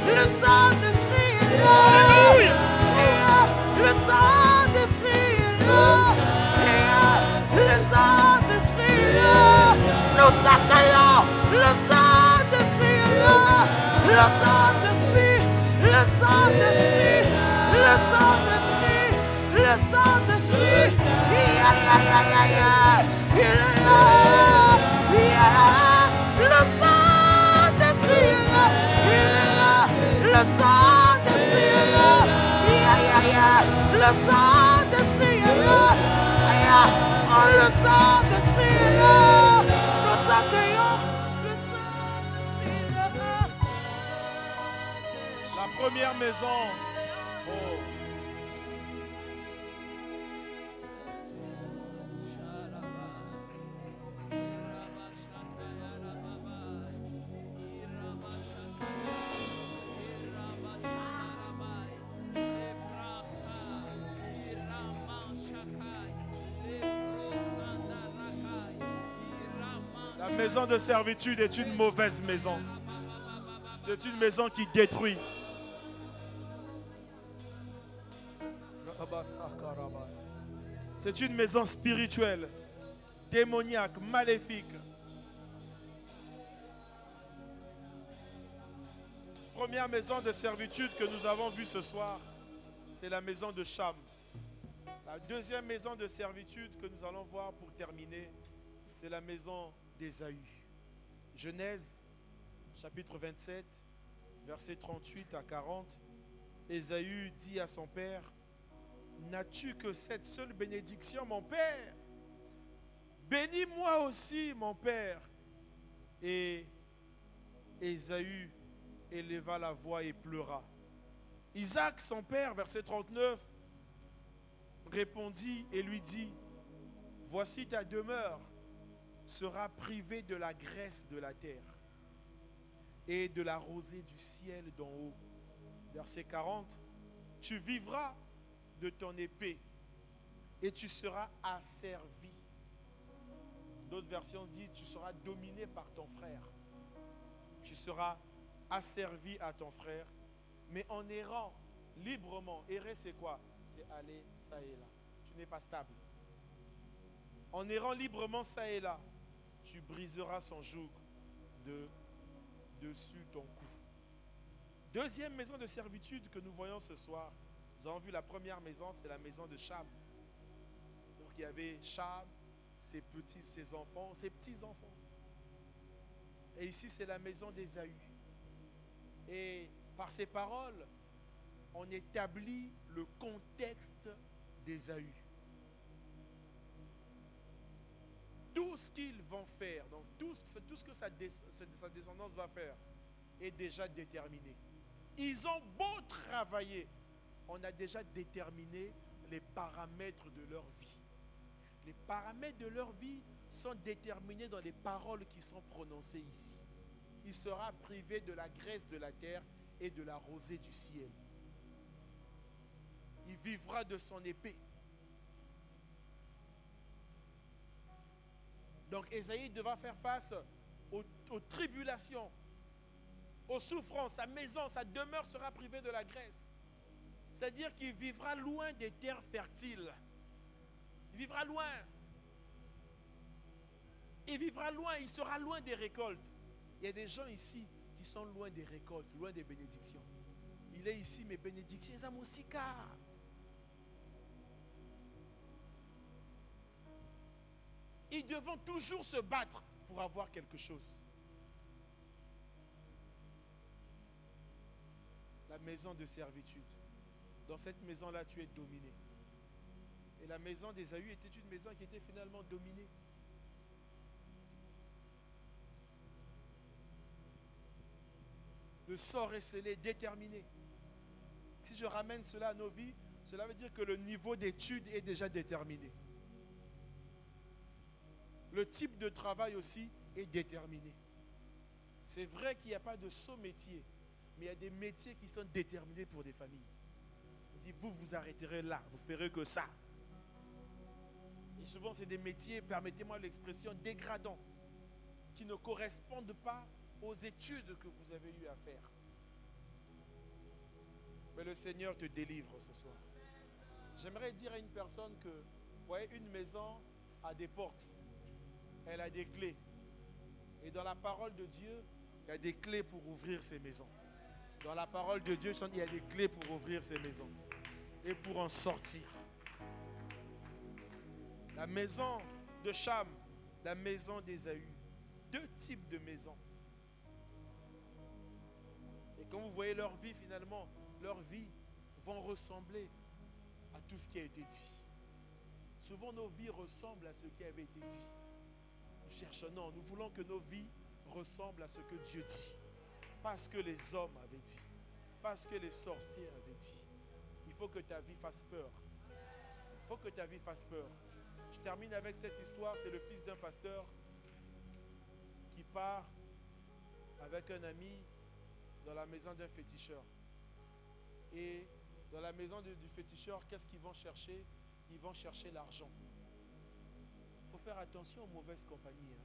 Le Saint-Esprit est là. Alléluia. Le Saint-Esprit est là. Le Saint-Esprit est là. Nous t'accueillons. Le Saint-Esprit est là. Le Saint-Esprit. Le Saint-Esprit. Le Saint-Esprit. Le Saint-Esprit. Il est Le Saint-Esprit est là. Il est là. Le Saint-Esprit est là. Le Saint-Esprit est là. Oh, le Saint-Esprit est là. Nous t'accueillons. Le Saint-Esprit est là. La première maison. Oh. La maison de servitude est une mauvaise maison. C'est une maison qui détruit. C'est une maison spirituelle, démoniaque, maléfique. Première maison de servitude que nous avons vue ce soir, c'est la maison de Cham. La deuxième maison de servitude que nous allons voir pour terminer, c'est la maison d'Ésaü. Genèse, chapitre 27, versets 38 à 40. Ésaü dit à son père: n'as-tu que cette seule bénédiction, mon père? Bénis-moi aussi, mon père. Et Ésaü éleva la voix et pleura. Isaac, son père, verset 39, répondit et lui dit: voici ta demeure sera privée de la graisse de la terre et de la rosée du ciel d'en haut. Verset 40, tu vivras de ton épée et tu seras asservi. D'autres versions disent: tu seras dominé par ton frère. Tu seras asservi à ton frère, mais en errant librement. Errer, c'est quoi? C'est aller ça et là. Tu n'es pas stable. En errant librement ça et là, tu briseras son joug dessus ton cou. Deuxième maison de servitude que nous voyons ce soir. Nous avons vu la première maison, c'est la maison de Cham. Donc il y avait Cham, ses enfants, ses petits-enfants. Et ici, c'est la maison d'Ésaü. Et par ces paroles, on établit le contexte d'Ésaü. Tout ce qu'ils vont faire, donc tout ce que sa descendance va faire, est déjà déterminé. Ils ont beau travailler, on a déjà déterminé les paramètres de leur vie. Les paramètres de leur vie sont déterminés dans les paroles qui sont prononcées ici. Il sera privé de la graisse de la terre et de la rosée du ciel. Il vivra de son épée. Donc Ésaü devra faire face aux tribulations, aux souffrances. Sa maison, sa demeure sera privée de la graisse. C'est-à-dire qu'il vivra loin des terres fertiles. Il vivra loin. Il vivra loin, il sera loin des récoltes. Il y a des gens ici qui sont loin des récoltes, loin des bénédictions. Il est ici, mes bénédictions, ils ont aussi car. Ils devront toujours se battre pour avoir quelque chose. La maison de servitude. Dans cette maison-là, tu es dominé. Et la maison d'Ésaü était une maison qui était finalement dominée. Le sort est scellé, déterminé. Si je ramène cela à nos vies, cela veut dire que le niveau d'études est déjà déterminé. Le type de travail aussi est déterminé. C'est vrai qu'il n'y a pas de saut métier, mais il y a des métiers qui sont déterminés pour des familles. On dit, vous arrêterez là, vous ferez que ça. Et souvent, c'est des métiers, permettez-moi l'expression, dégradants, qui ne correspondent pas aux études que vous avez eu à faire. Mais le Seigneur te délivre ce soir. J'aimerais dire à une personne que, vous voyez, une maison a des portes. Elle a des clés. Et dans la parole de Dieu, il y a des clés pour ouvrir ces maisons. Dans la parole de Dieu, il y a des clés pour ouvrir ces maisons. Et pour en sortir. La maison de Cham, la maison d'Ésaü. Deux types de maisons. Et quand vous voyez leur vie, finalement, leur vie vont ressembler à tout ce qui a été dit. Souvent, nos vies ressemblent à ce qui avait été dit. Nous cherchons, non, nous voulons que nos vies ressemblent à ce que Dieu dit. Pas à ce que les hommes avaient dit. Pas à ce que les sorciers avaient dit. Il faut que ta vie fasse peur. Il faut que ta vie fasse peur. Je termine avec cette histoire. C'est le fils d'un pasteur qui part avec un ami dans la maison d'un féticheur. Et dans la maison du féticheur, qu'est-ce qu'ils vont chercher? Ils vont chercher l'argent. Il faut faire attention aux mauvaises compagnies.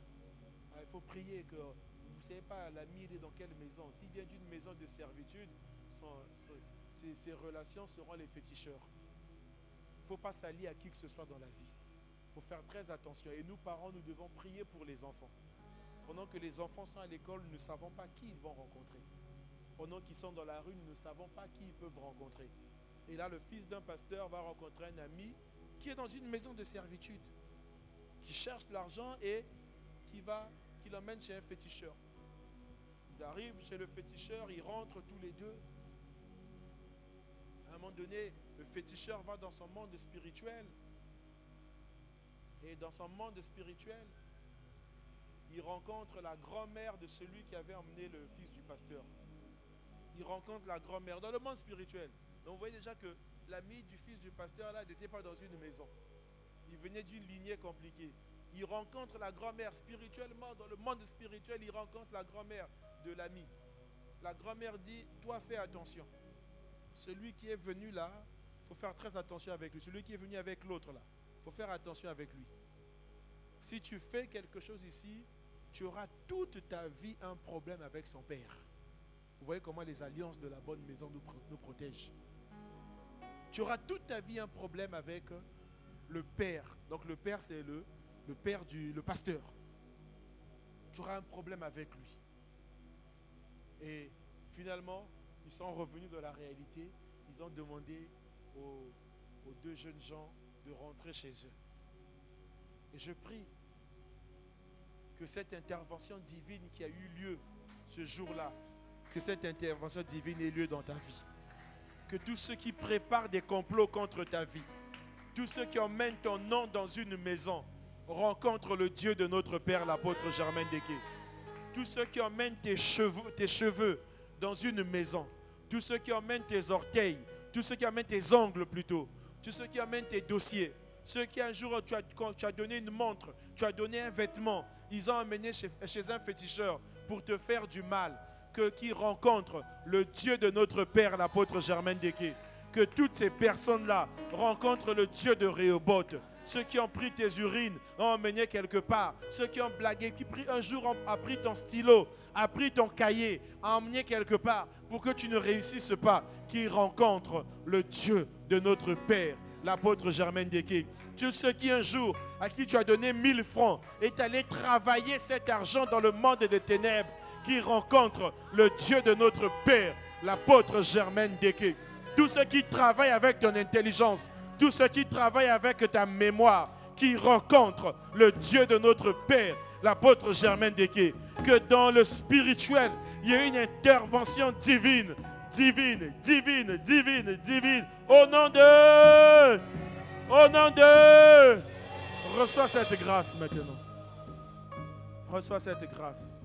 Il faut prier que vous ne savez pas l'ami il est dans quelle maison. S'il vient d'une maison de servitude, ses relations seront les féticheurs. Il ne faut pas s'allier à qui que ce soit dans la vie. Il faut faire très attention. Et nous, parents, nous devons prier pour les enfants. Pendant que les enfants sont à l'école, nous ne savons pas qui ils vont rencontrer. Pendant qu'ils sont dans la rue, nous ne savons pas qui ils peuvent rencontrer. Et là, le fils d'un pasteur va rencontrer un ami qui est dans une maison de servitude, qui cherche l'argent et qui l'emmène chez un féticheur. Ils arrivent chez le féticheur, ils rentrent tous les deux. À un moment donné, le féticheur va dans son monde spirituel. Et dans son monde spirituel, il rencontre la grand-mère de celui qui avait emmené le fils du pasteur. Il rencontre la grand-mère dans le monde spirituel. Donc vous voyez déjà que l'ami du fils du pasteur là n'était pas dans une maison. Il venait d'une lignée compliquée. Il rencontre la grand-mère spirituellement, dans le monde spirituel, il rencontre la grand-mère de l'ami. La grand-mère dit, toi fais attention. Celui qui est venu là, il faut faire très attention avec lui. Celui qui est venu avec l'autre là, il faut faire attention avec lui. Si tu fais quelque chose ici, tu auras toute ta vie un problème avec son père. Vous voyez comment les alliances de la bonne maison nous protègent. Tu auras toute ta vie un problème avec le père. Donc le père, c'est le père le pasteur. Tu auras un problème avec lui. Et finalement, ils sont revenus dans la réalité. Ils ont demandé aux deux jeunes gens de rentrer chez eux. Et je prie que cette intervention divine qui a eu lieu ce jour-là, que cette intervention divine ait lieu dans ta vie. Que tous ceux qui préparent des complots contre ta vie, tous ceux qui emmènent ton nom dans une maison, rencontrent le Dieu de notre Père, l'apôtre Germain Deké. Tous ceux qui emmènent tes cheveux dans une maison, tous ceux qui emmènent tes orteils, tous ceux qui emmènent tes ongles plutôt, tous ceux qui emmènent tes dossiers, ceux qui un jour, quand tu as donné une montre, tu as donné un vêtement, ils ont emmené chez un féticheur pour te faire du mal. Qui rencontrent le Dieu de notre Père, l'apôtre Germain Deké. Que toutes ces personnes-là rencontrent le Dieu de Rehoboth. Ceux qui ont pris tes urines, ont emmené quelque part. Ceux qui ont blagué, qui un jour a pris ton stylo, a pris ton cahier, a emmené quelque part pour que tu ne réussisses pas. Qui rencontrent le Dieu de notre Père, l'apôtre Germain Deké. Tous ceux qui un jour, à qui tu as donné 1000 francs, est allé travailler cet argent dans le monde des ténèbres, qui rencontrent le Dieu de notre Père, l'apôtre Germain Deké. Tous ceux qui travaillent avec ton intelligence, tous ceux qui travaillent avec ta mémoire, qui rencontrent le Dieu de notre Père, l'apôtre Germain Deké. Que dans le spirituel, il y ait une intervention divine, divine, divine, divine, divine. Au nom de... Reçois cette grâce maintenant. Reçois cette grâce.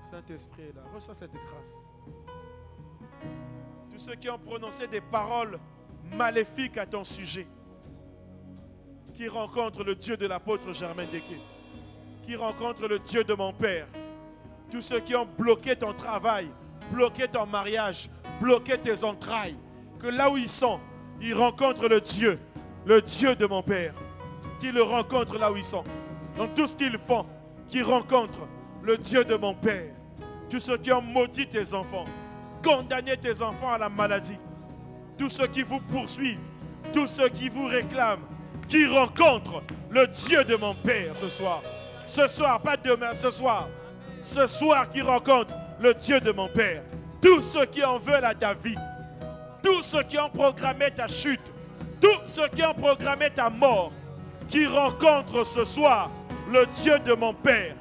Saint-Esprit est là, reçois cette grâce. Tous ceux qui ont prononcé des paroles maléfiques à ton sujet, qui rencontrent le Dieu de l'apôtre Germain Deké, qui rencontrent le Dieu de mon Père. Tous ceux qui ont bloqué ton travail, bloqué ton mariage, bloqué tes entrailles, que là où ils sont, ils rencontrent le Dieu de mon Père, qui le rencontrent là où ils sont. Donc tout ce qu'ils font, qu'ils rencontrent le Dieu de mon Père. Tous ceux qui ont maudit tes enfants, condamné tes enfants à la maladie, tous ceux qui vous poursuivent, tous ceux qui vous réclament, qui rencontrent le Dieu de mon Père ce soir. Ce soir, pas demain, ce soir. Ce soir qui rencontrent le Dieu de mon Père. Tous ceux qui en veulent à ta vie, tous ceux qui ont programmé ta chute, tous ceux qui ont programmé ta mort, qui rencontrent ce soir le Dieu de mon Père.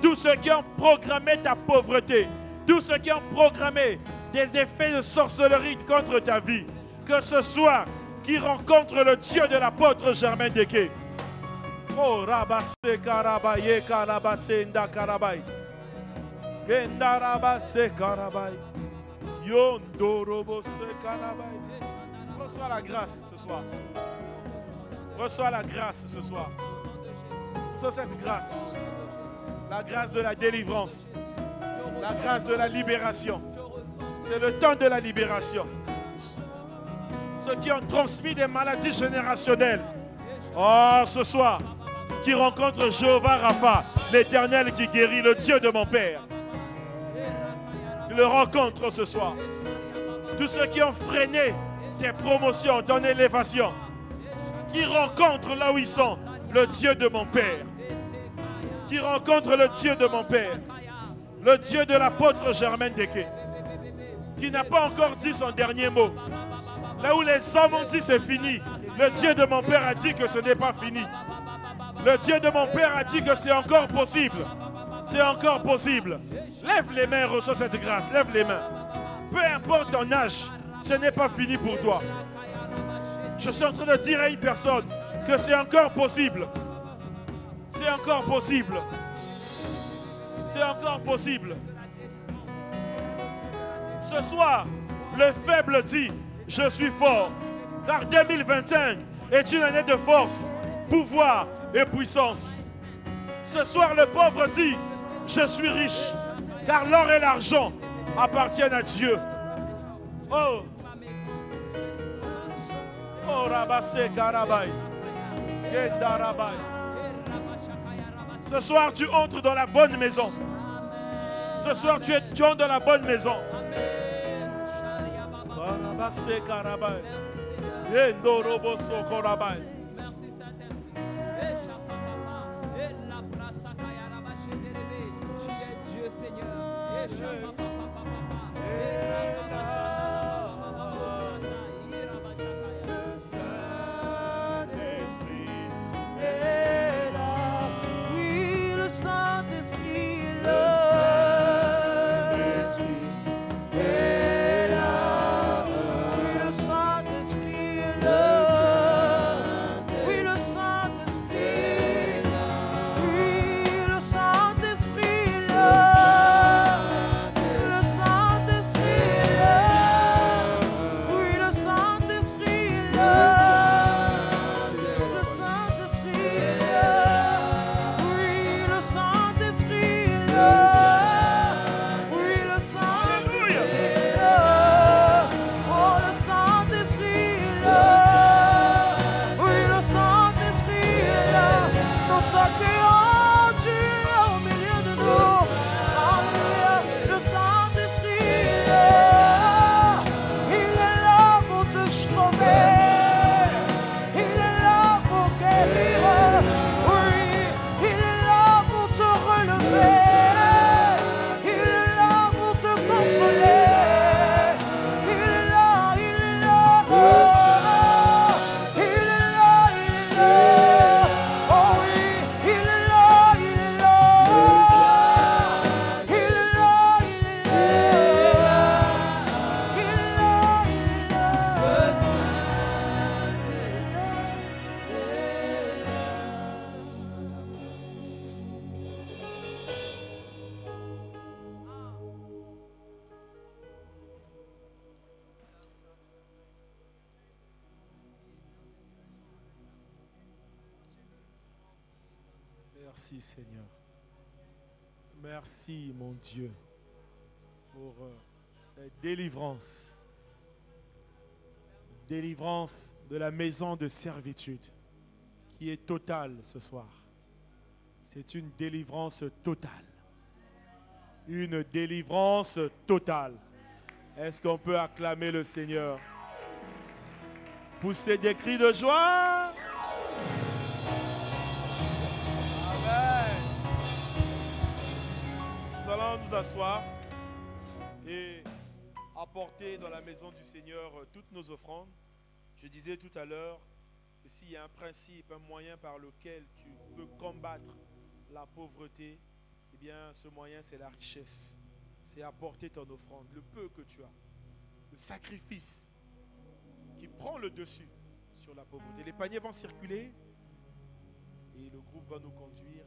Tous ceux qui ont programmé ta pauvreté, tous ceux qui ont programmé des effets de sorcellerie contre ta vie, que ce soir, qui rencontrent le Dieu de l'apôtre Germain Deke. Oh, Rabase Karabaye Karabase Nda Karabaye. Kenda Rabase Karabaye. Yondorobose Karabaye. Reçois la grâce ce soir. Reçois la grâce ce soir. Reçois cette grâce. La grâce de la délivrance. La grâce de la libération. C'est le temps de la libération. Ceux qui ont transmis des maladies générationnelles. Oh, ce soir, qui rencontrent Jéhovah Rapha, l'Éternel qui guérit, le Dieu de mon Père. Ils le rencontrent ce soir. Tous ceux qui ont freiné tes promotions dans l'élévation, qui rencontrent là où ils sont, le Dieu de mon Père. Qui rencontrent le Dieu de mon Père. Le Dieu de l'apôtre Germain Deke. Qui n'a pas encore dit son dernier mot. Là où les hommes ont dit c'est fini, le Dieu de mon Père a dit que ce n'est pas fini. Le Dieu de mon Père a dit que c'est encore possible. C'est encore possible. Lève les mains, reçois cette grâce. Lève les mains. Peu importe ton âge, ce n'est pas fini pour toi. Je suis en train de dire à une personne que c'est encore possible. C'est encore possible. C'est encore possible. Ce soir, le faible dit, je suis fort. Car 2025 est une année de force, pouvoir et puissance. Ce soir, le pauvre dit, je suis riche. Car l'or et l'argent appartiennent à Dieu. Oh, oh, Rabase Karabai. Kendarabai. Ce soir, tu entres dans la bonne maison. Ce soir, tu entres dans la bonne maison. Rabase Karabai. Endoroboso Korabai. Dieu Seigneur. Oui, le Saint-Esprit est là. Est là. Oui, le Saint-Esprit est là. Oui, le Saint-Esprit est là. Oui, le Saint-Esprit est là. Le Saint-Esprit est là. Oui, le Saint-Esprit est là. Le Saint-Esprit est là. Oui, le Saint-Esprit est là. Oui, le Saint-Esprit est là. Oh, le Saint-Esprit est là. Oui, le Saint-Esprit est là. Notre créant, tu es là au milieu de nous. Alléluia. Le Saint-Esprit est là. Il est là pour te sauver. Il est là pour guérir. Oui, il est là pour te relever. Il est là pour te consoler. Il est là, il est là. Oh, il est là, il est là. Oh oui, il est là, il est là. Il est là, il est là. Il est là, il est là. Merci Seigneur. Merci mon Dieu pour cette délivrance. Délivrance de la maison de servitude qui est totale ce soir. C'est une délivrance totale. Une délivrance totale. Est-ce qu'on peut acclamer le Seigneur? Poussez des cris de joie. Amen. Nous allons nous asseoir et apporter dans la maison du Seigneur toutes nos offrandes. Je disais tout à l'heure que s'il y a un principe, un moyen par lequel tu peux combattre la pauvreté, eh bien ce moyen c'est la richesse. C'est apporter ton offrande, le peu que tu as, le sacrifice qui prend le dessus sur la pauvreté. Les paniers vont circuler et le groupe va nous conduire